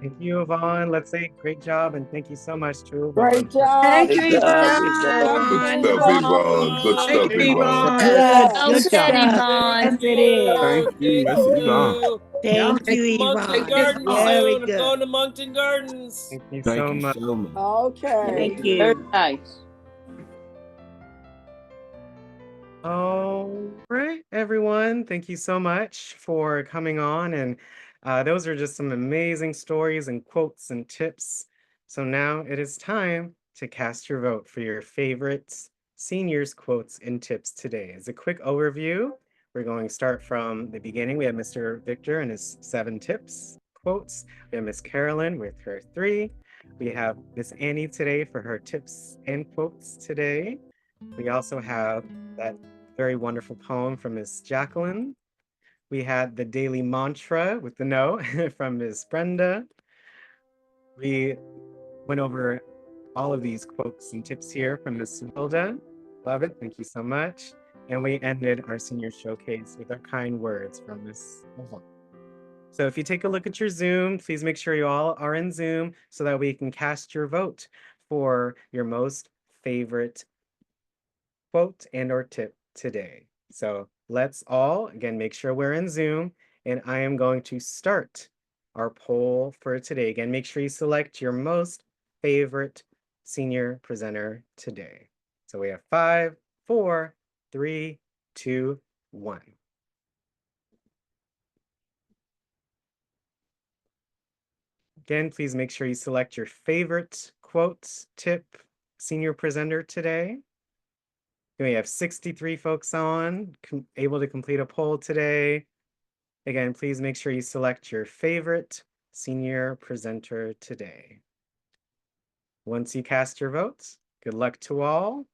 Speaker 1: Thank you, Yvonne. Let's say great job and thank you so much to
Speaker 20: Great
Speaker 1: Yvonne.
Speaker 20: job.
Speaker 6: Thank you,
Speaker 20: Good job.
Speaker 6: Yvonne.
Speaker 8: Good stuff, Yvonne. Good
Speaker 20: Thank
Speaker 8: stuff,
Speaker 20: you,
Speaker 8: Yvonne.
Speaker 20: Yvonne.
Speaker 14: Good,
Speaker 6: Well
Speaker 14: good
Speaker 6: said,
Speaker 14: stuff.
Speaker 6: Yvonne.
Speaker 14: Yes, it is.
Speaker 10: Thank you, Miss Yvonne.
Speaker 14: Thank
Speaker 3: Take
Speaker 14: you,
Speaker 3: Moncton
Speaker 14: Yvonne.
Speaker 3: Gardens
Speaker 14: Very
Speaker 3: soon. I'm
Speaker 14: good.
Speaker 3: going to Moncton Gardens.
Speaker 1: Thank you
Speaker 10: Thank
Speaker 1: so
Speaker 10: you
Speaker 1: much.
Speaker 10: so much.
Speaker 20: Okay.
Speaker 14: Thank
Speaker 6: Very
Speaker 14: you.
Speaker 6: nice.
Speaker 1: All right, everyone. Thank you so much for coming on. And those are just some amazing stories and quotes and tips. So now it is time to cast your vote for your favorite seniors quotes and tips today. As a quick overview, we're going to start from the beginning. We have Mr. Victor and his 7 tips quotes. We have Miss Carolyn with her 3. We have Miss Annie today for her tips and quotes today. We also have that very wonderful poem from Miss Jacqueline. We had the daily mantra with the no from Miss Brenda. We went over all of these quotes and tips here from Miss Hilda. Love it. Thank you so much. And we ended our senior showcase with our kind words from Miss Yvonne. So if you take a look at your Zoom, please make sure you all are in Zoom so that we can cast your vote for your most favorite quote and or tip today. So let's all, again, make sure we're in Zoom, and I am going to start our poll for today. Again, make sure you select your most favorite senior presenter today. So we have 5, 4, 3, 2, 1. Again, please make sure you select your favorite quote, tip, senior presenter today. We have 63 folks on, able to complete a poll today. Again, please make sure you select your favorite senior presenter today. Once you cast your votes, good luck to all.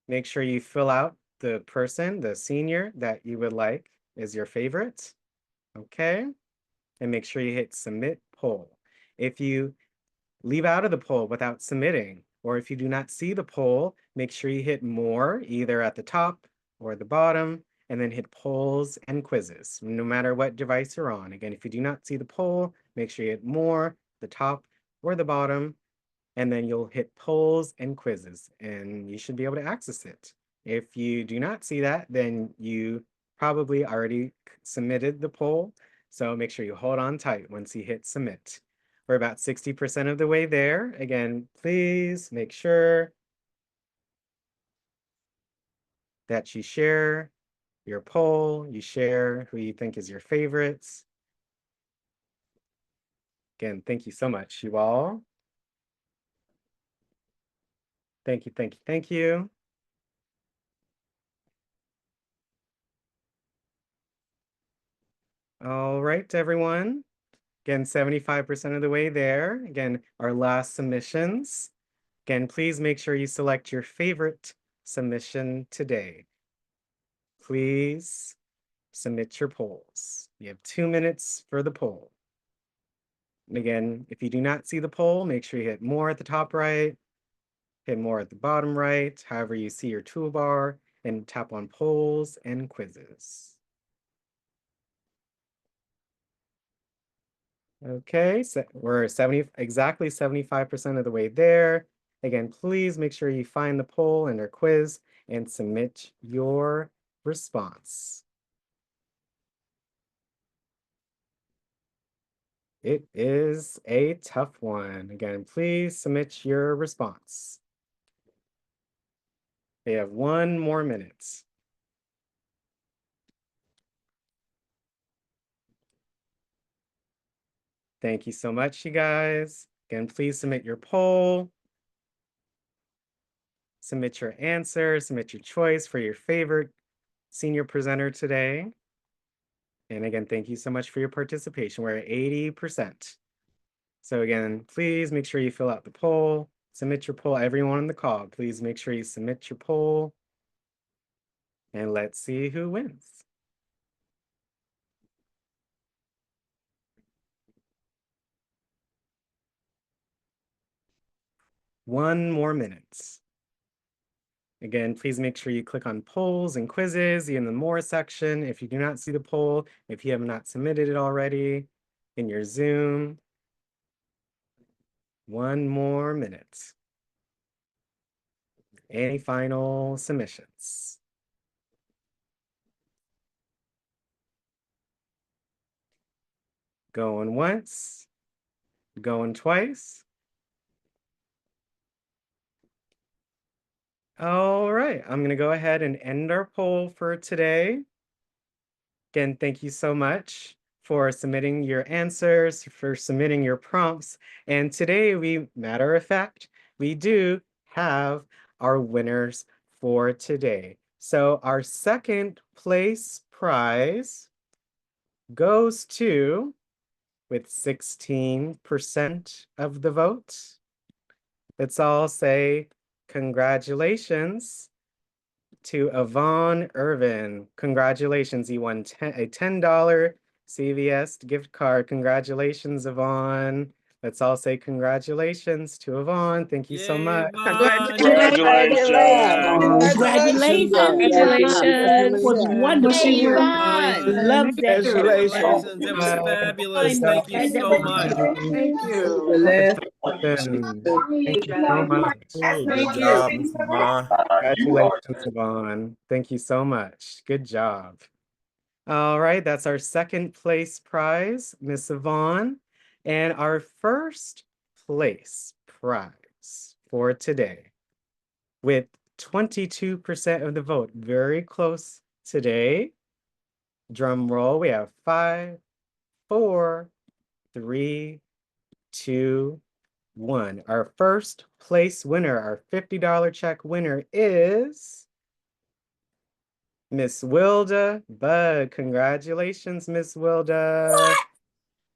Speaker 1: Make sure you fill out the person, the senior that you would like is your favorite. Okay. And make sure you hit submit poll. If you leave out of the poll without submitting, or if you do not see the poll, make sure you hit more either at the top or the bottom, and then hit polls and quizzes, no matter what device you're on. Again, if you do not see the poll, make sure you hit more, the top, or the bottom, and then you'll hit polls and quizzes, and you should be able to access it. If you do not see that, then you probably already submitted the poll, so make sure you hold on tight once you hit submit. We're about 60% of the way there. Again, please make sure that you share your poll, you share who you think is your favorites. Again, thank you so much, you all. Thank you, thank you, thank you. All right, everyone. Again, 75% of the way there. Again, our last submissions. Again, please make sure you select your favorite submission today. Please submit your polls. You have 2 minutes for the poll. And again, if you do not see the poll, make sure you hit more at the top right, hit more at the bottom right, however you see your toolbar, and tap on polls and quizzes. Okay, so we're exactly 75% of the way there. Again, please make sure you find the poll and our quiz and submit your response. It is a tough one. Again, please submit your response. We have 1 more minute. Thank you so much, you guys. Again, please submit your poll. Submit your answer, submit your choice for your favorite senior presenter today. And again, thank you so much for your participation. We're at 80%. So again, please make sure you fill out the poll, submit your poll. Everyone on the call, please make sure you submit your poll. And let's see who wins. One more minute. Again, please make sure you click on polls and quizzes in the more section. If you do not see the poll, if you have not submitted it already in your Zoom. One more minute. Any final submissions? Going once, going twice. All right, I'm gonna go ahead and end our poll for today. Again, thank you so much for submitting your answers, for submitting your prompts. And today matter of fact, we do have our winners for today. So our second place prize goes to, with 16% of the vote. Let's all say congratulations to Yvonne Irvin. Congratulations, you won a $10 CVS gift card. Congratulations, Yvonne. Let's all say congratulations to Yvonne. Thank you so much.
Speaker 2: Congratulations.
Speaker 14: Congratulations. It was wonderful.
Speaker 3: She won.
Speaker 14: Love that.
Speaker 3: Congratulations. It was fabulous. Thank you so much.
Speaker 4: Thank you.
Speaker 1: Congratulations. Thank you so much.
Speaker 8: Good job, Miss Vaughn.
Speaker 1: Congratulations, Yvonne. Thank you so much. Good job. All right, that's our second place prize, Miss Yvonne. And our first place prize for today, with 22% of the vote, very close today. Drum roll, we have 5, 4, 3, 2, 1. Our first place winner, our $50 check winner is Miss Wilda Bud. Congratulations, Miss Wilda.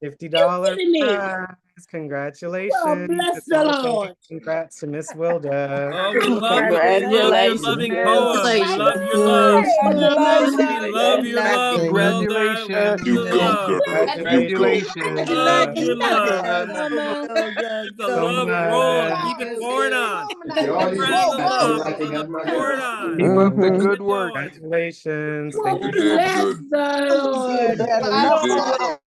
Speaker 1: $50 prize.
Speaker 14: Oh,
Speaker 1: Congratulations.
Speaker 14: bless
Speaker 1: Let's
Speaker 14: the
Speaker 1: all say
Speaker 14: Lord.
Speaker 1: congrats to Miss Wilda.
Speaker 3: Oh, we love your loving poem. We love your love. We love your love, Wilda. We love your love.
Speaker 1: Congratulations.
Speaker 3: We love your love.
Speaker 12: Mama.
Speaker 3: The
Speaker 1: So
Speaker 3: love rolling. Keep it
Speaker 1: much.
Speaker 3: pouring on. Spreading the love. Let it pour it on.
Speaker 9: Keep up the
Speaker 3: Keep
Speaker 9: good
Speaker 3: it
Speaker 9: work.
Speaker 3: going.
Speaker 1: Congratulations.
Speaker 14: Oh,
Speaker 1: Thank you so much.
Speaker 14: bless the Lord.
Speaker 15: Good. Had enough of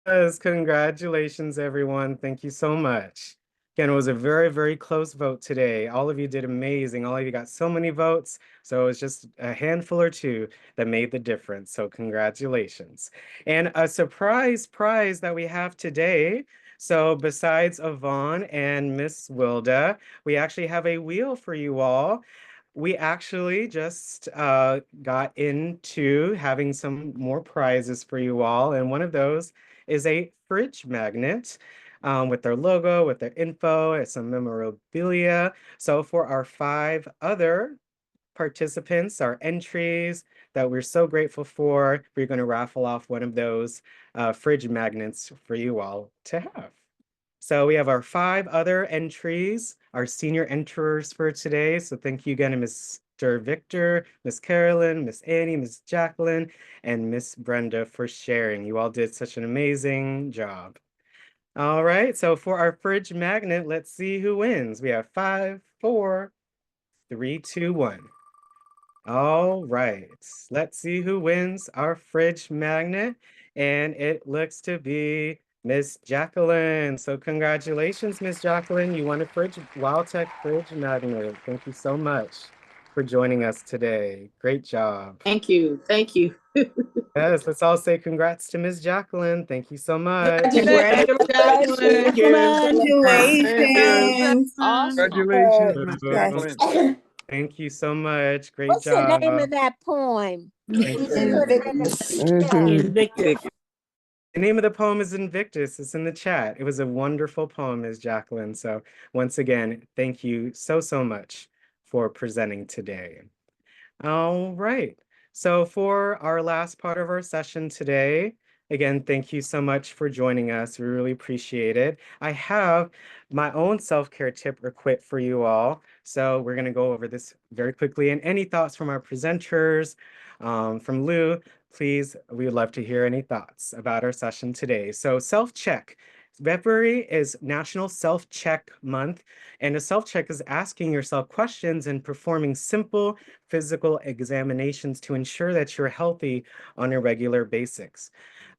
Speaker 1: Yes, congratulations, everyone. Thank you so much. Again, it was a very, very close vote today. All of you did amazing. All of you got so many votes. So it was just a handful or two that made the difference. So congratulations. And a surprise prize that we have today. So besides Yvonne and Miss Wilda, we actually have a wheel for you all. We actually just got into having some more prizes for you all. And one of those is a fridge magnet with their logo, with their info, and some memorabilia. So for our 5 other participants, our entries that we're so grateful for, we're going to raffle off one of those fridge magnets for you all to have. So we have our 5 other entries, our senior enterers for today. So thank you again to Mr. Victor, Miss Carolyn, Miss Annie, Miss Jacqueline, and Miss Brenda for sharing. You all did such an amazing job. All right, so for our fridge magnet, let's see who wins. We have 5, 4, 3, 2, 1. All right, let's see who wins our fridge magnet. And it looks to be Miss Jacqueline. So congratulations, Miss Jacqueline. You won a WildTech fridge magnet. Thank you so much for joining us today. Great job.
Speaker 6: Thank you. Thank you.
Speaker 1: Yes, let's all say congrats to Miss Jacqueline. Thank you so much.
Speaker 6: Congratulations.
Speaker 7: Congratulations.
Speaker 6: Awesome.
Speaker 8: Congratulations, Miss Jacqueline.
Speaker 1: Thank you so much. Great
Speaker 12: What's the name
Speaker 1: job.
Speaker 12: of that poem?
Speaker 1: Thank
Speaker 12: Can
Speaker 1: you.
Speaker 12: you put it in the chat?
Speaker 14: Invictus.
Speaker 1: The name of the poem is Invictus. It's in the chat. It was a wonderful poem, Ms. Jacqueline. So once again, thank you so, so much for presenting today. All right. So for our last part of our session today, again, thank you so much for joining us. We really appreciate it. I have my own self-care tip or quit for you all. So we're going to go over this very quickly. And any thoughts from our presenters, from Lou, please, we would love to hear any thoughts about our session today. So self-check. February is National Self-Check Month, and a self-check is asking yourself questions and performing simple physical examinations to ensure that you're healthy on a regular basis.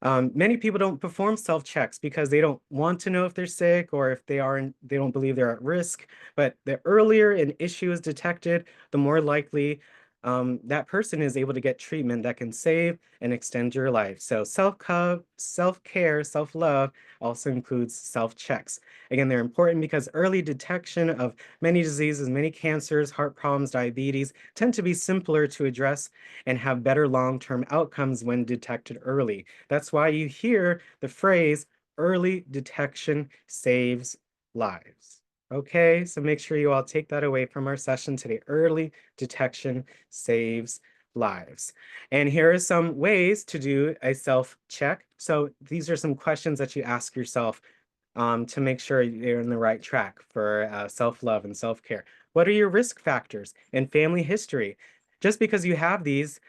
Speaker 1: Many people don't perform self-checks because they don't want to know if they're sick or if they don't believe they're at risk. But the earlier an issue is detected, the more likely that person is able to get treatment that can save and extend your life. So self-care, self-love also includes self-checks. Again, they're important because early detection of many diseases, many cancers, heart problems, diabetes tend to be simpler to address and have better long-term outcomes when detected early. That's why you hear the phrase, early detection saves lives. Okay, so make sure you all take that away from our session today. Early detection saves lives. And here are some ways to do a self-check. So these are some questions that you ask yourself to make sure you're in the right track for self-love and self-care. What are your risk factors and family history? Just because you have these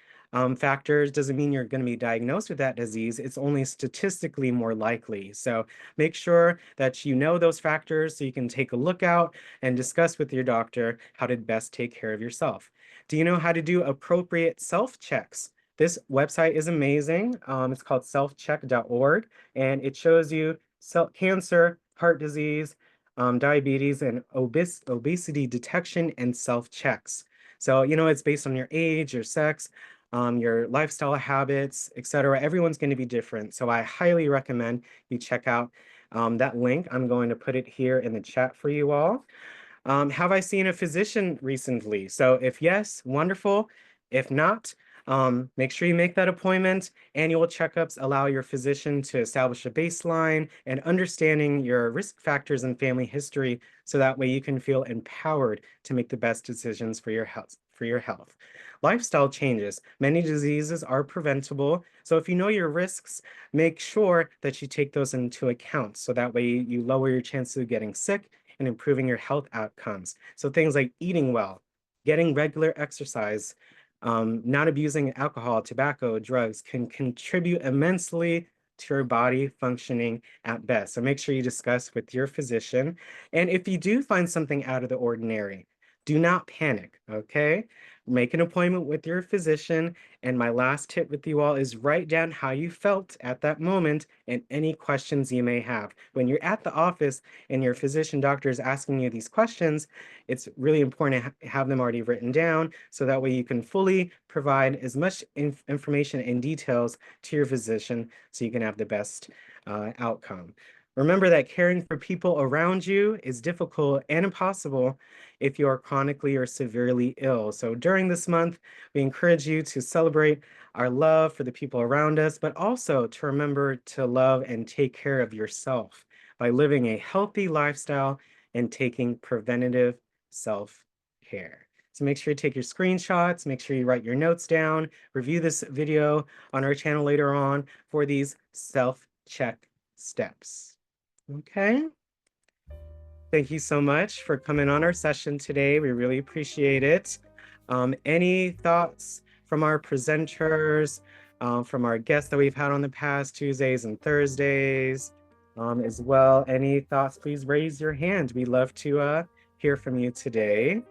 Speaker 1: factors doesn't mean you're going to be diagnosed with that disease. It's only statistically more likely. So make sure that you know those factors so you can take a look out and discuss with your doctor how to best take care of yourself. Do you know how to do appropriate self-checks? This website is amazing. It's called selfcheck.org, and it shows you cancer, heart disease, diabetes, and obesity detection and self-checks. So, you know, it's based on your age, your sex, your lifestyle habits, etc. Everyone's going to be different. So I highly recommend you check out that link. I'm going to put it here in the chat for you all. Have I seen a physician recently? So if yes, wonderful. If not, make sure you make that appointment. Annual checkups allow your physician to establish a baseline and understanding your risk factors and family history, so that way you can feel empowered to make the best decisions for your health. Lifestyle changes. Many diseases are preventable. So if you know your risks, make sure that you take those into account. So that way you lower your chances of getting sick and improving your health outcomes. So things like eating well, getting regular exercise, not abusing alcohol, tobacco, drugs can contribute immensely to your body functioning at best. So make sure you discuss with your physician. And if you do find something out of the ordinary, do not panic, okay? Make an appointment with your physician. And my last tip with you all is write down how you felt at that moment and any questions you may have. When you're at the office and your physician doctor is asking you these questions, it's really important to have them already written down so that way you can fully provide as much information and details to your physician so you can have the best outcome. Remember that caring for people around you is difficult and impossible if you are chronically or severely ill. So during this month, we encourage you to celebrate our love for the people around us, but also to remember to love and take care of yourself by living a healthy lifestyle and taking preventative self-care. So make sure you take your screenshots, make sure you write your notes down, review this video on our channel later on for these self-check steps. Okay. Thank you so much for coming on our session today. We really appreciate it. Any thoughts from our presenters, from our guests that we've had on the past Tuesdays and Thursdays as well? Any thoughts, please raise your hand. We'd love to hear from you today.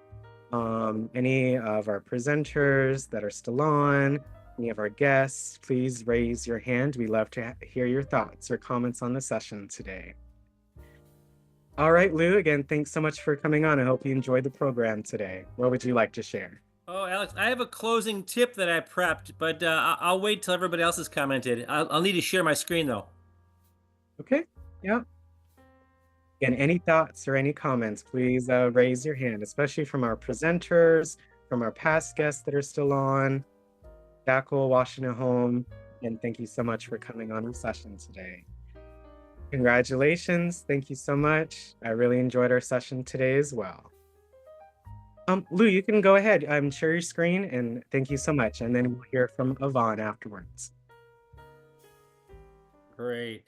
Speaker 1: Any of our presenters that are still on, any of our guests, please raise your hand. We'd love to hear your thoughts or comments on the session today. All right, Lou, again, thanks so much for coming on. I hope you enjoyed the program today. What would you like to share?
Speaker 3: Oh, Alex, I have a closing tip that I prepped, but I'll wait till everybody else has commented. I'll need to share my screen, though.
Speaker 1: Okay, yeah. Again, any thoughts or any comments, please raise your hand, especially from our presenters, from our past guests that are still on, Jackal, Washington Home, and thank you so much for coming on the session today. Congratulations. Thank you so much. I really enjoyed our session today as well. Lou, you can go ahead. Share your screen and thank you so much. And then we'll hear from Yvonne afterwards.
Speaker 3: Great.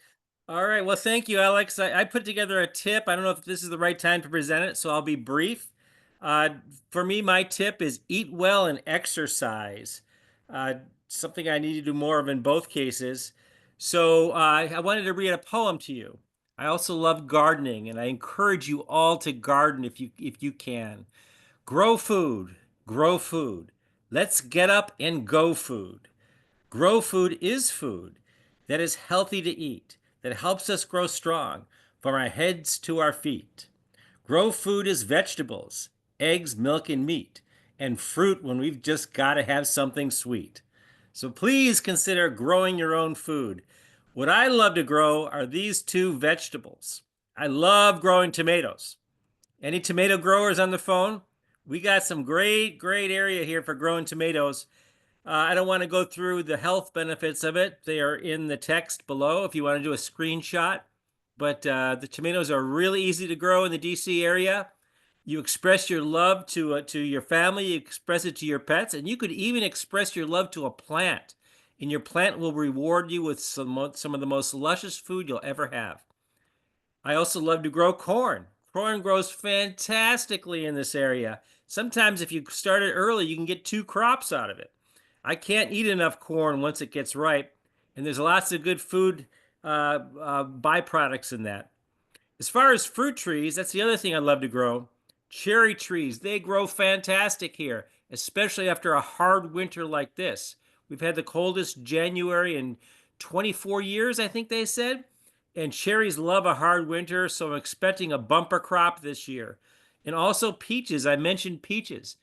Speaker 3: All right. Well, thank you, Alex. I put together a tip. I don't know if this is the right time to present it, so I'll be brief. For me, my tip is eat well and exercise. Something I need to do more of in both cases. So I wanted to read a poem to you. I also love gardening, and I encourage you all to garden if you can. Grow food, grow food. Let's get up and go food. Grow food is food that is healthy to eat, that helps us grow strong from our heads to our feet. Grow food is vegetables, eggs, milk, and meat, and fruit when we've just got to have something sweet. So please consider growing your own food. What I love to grow are these two vegetables. I love growing tomatoes. Any tomato growers on the phone? We got some great area here for growing tomatoes. I don't want to go through the health benefits of it. They are in the text below if you want to do a screenshot. But the tomatoes are really easy to grow in the DC area. You express your love to your family, you express it to your pets, and you could even express your love to a plant. And your plant will reward you with some of the most luscious food you'll ever have. I also love to grow corn. Corn grows fantastically in this area. Sometimes if you start it early, you can get 2 crops out of it. I can't eat enough corn once it gets ripe, and there's lots of good food byproducts in that. As far as fruit trees, that's the other thing I love to grow. Cherry trees, they grow fantastic here, especially after a hard winter like this. We've had the coldest January in 24 years, I think they said. And cherries love a hard winter, so I'm expecting a bumper crop this year. And also peaches, I mentioned peaches.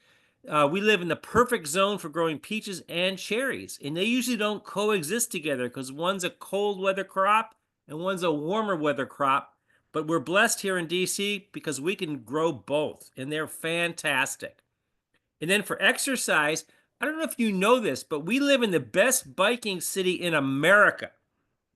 Speaker 3: We live in the perfect zone for growing peaches and cherries, and they usually don't coexist together because one's a cold weather crop and one's a warmer weather crop. But we're blessed here in DC because we can grow both, and they're fantastic. And then for exercise, I don't know if you know this, but we live in the best biking city in America.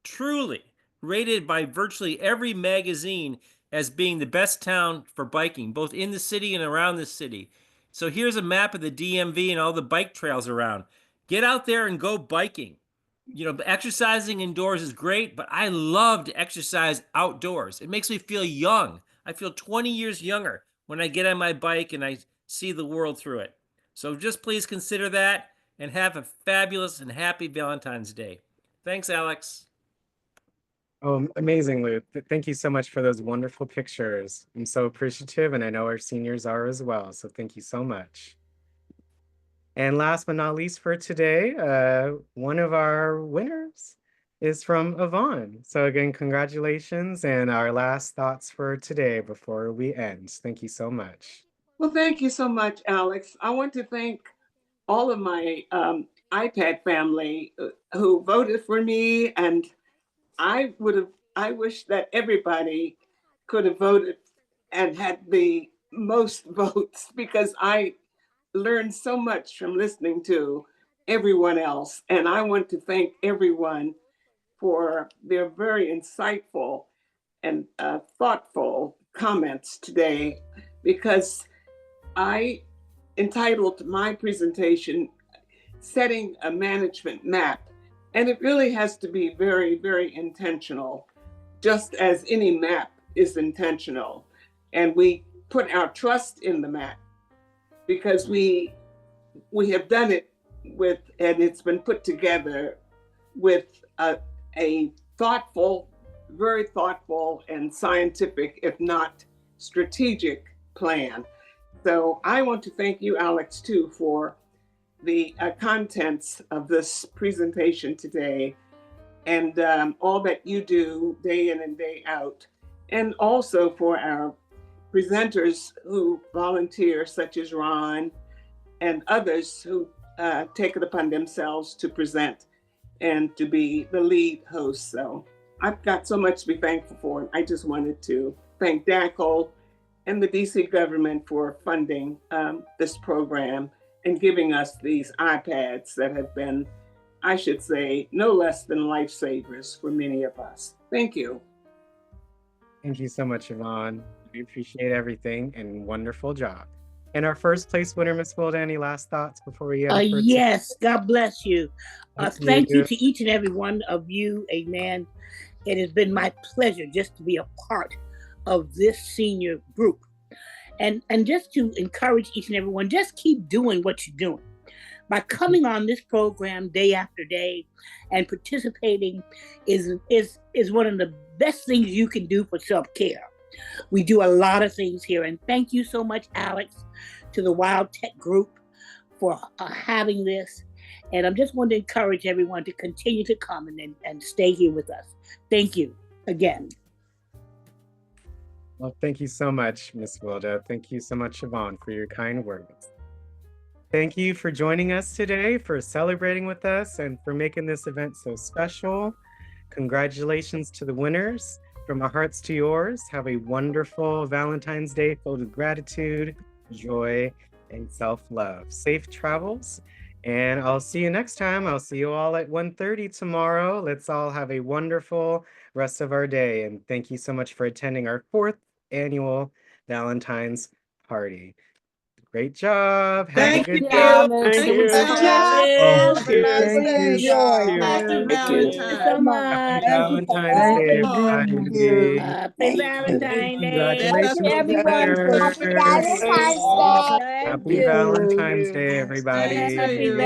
Speaker 3: Truly rated by virtually every magazine as being the best town for biking, both in the city and around the city. So here's a map of the DMV and all the bike trails around. Get out there and go biking. You know, exercising indoors is great, but I love to exercise outdoors. It makes me feel young. I feel 20 years younger when I get on my bike and I see the world through it. So just please consider that and have a fabulous and happy Valentine's Day. Thanks, Alex.
Speaker 1: Oh, amazing, Lou. Thank you so much for those wonderful pictures. I'm so appreciative, and I know our seniors are as well. So thank you so much. And last but not least for today, one of our winners is from Yvonne. So again, congratulations, and our last thoughts for today before we end. Thank you so much.
Speaker 4: Well, thank you so much, Alex. I want to thank all of my iPad family who voted for me, and I wish that everybody could have voted and had the most votes, because I learned so much from listening to everyone else. And I want to thank everyone for their very insightful and thoughtful comments today, because I entitled my presentation Setting a Management Map. And it really has to be very, very intentional, just as any map is intentional. And we put our trust in the map because we have done it with, and it's been put together with a thoughtful, very thoughtful and scientific, if not strategic plan. So I want to thank you, Alex, too, for the contents of this presentation today, and all that you do day in and day out. And also for our presenters who volunteer, such as Ron and others who take it upon themselves to present and to be the lead host. So I've got so much to be thankful for. I just wanted to thank DACL and the DC government for funding this program and giving us these iPads that have been, I should say, no less than lifesavers for many of us. Thank you.
Speaker 1: Thank you so much, Yvonne. We appreciate everything and wonderful job. And our first place winner, Ms. Wilda, any last thoughts before we end?
Speaker 14: Yes, God bless you. Thank you
Speaker 1: you
Speaker 14: to each and every one of you. Amen. It has been my pleasure just to be a part of this senior group. And just to encourage each and every one, just keep doing what you're doing. By coming on this program day after day and participating is one of the best things you can do for self-care. We do a lot of things here. And thank you so much, Alex, to the WildTech group for having this. And I'm just going to encourage everyone to continue to come and stay here with us. Thank you again.
Speaker 1: Well, thank you so much, Ms. Wilda. Thank you so much, Yvonne, for your kind words. Thank you for joining us today, for celebrating with us, and for making this event so special. Congratulations to the winners. From our hearts to yours, have a wonderful Valentine's Day filled with gratitude, joy, and self-love. Safe travels, and I'll see you next time. I'll see you all at 1:30 tomorrow. Let's all have a wonderful rest of our day, and thank you so much for attending our 4th annual Valentine's party. Great job. Have a
Speaker 20: Thank
Speaker 1: good
Speaker 20: you.
Speaker 1: day.
Speaker 20: Thank you.
Speaker 12: Good job.
Speaker 20: Have a nice
Speaker 1: Thank
Speaker 20: day,
Speaker 1: you.
Speaker 20: y'all.
Speaker 1: Cheers.
Speaker 20: Happy
Speaker 14: Thank you so
Speaker 20: Valentine.
Speaker 14: much.
Speaker 1: Happy Valentine's
Speaker 20: Thank
Speaker 1: Day,
Speaker 20: you all.
Speaker 1: everybody.
Speaker 14: Happy Valentine's Day.
Speaker 20: Let us
Speaker 1: Congratulations to the
Speaker 14: Everyone.
Speaker 1: winners.
Speaker 14: Happy Valentine's Day.
Speaker 1: Happy Valentine's Day,
Speaker 20: Same to
Speaker 1: everybody.
Speaker 20: you.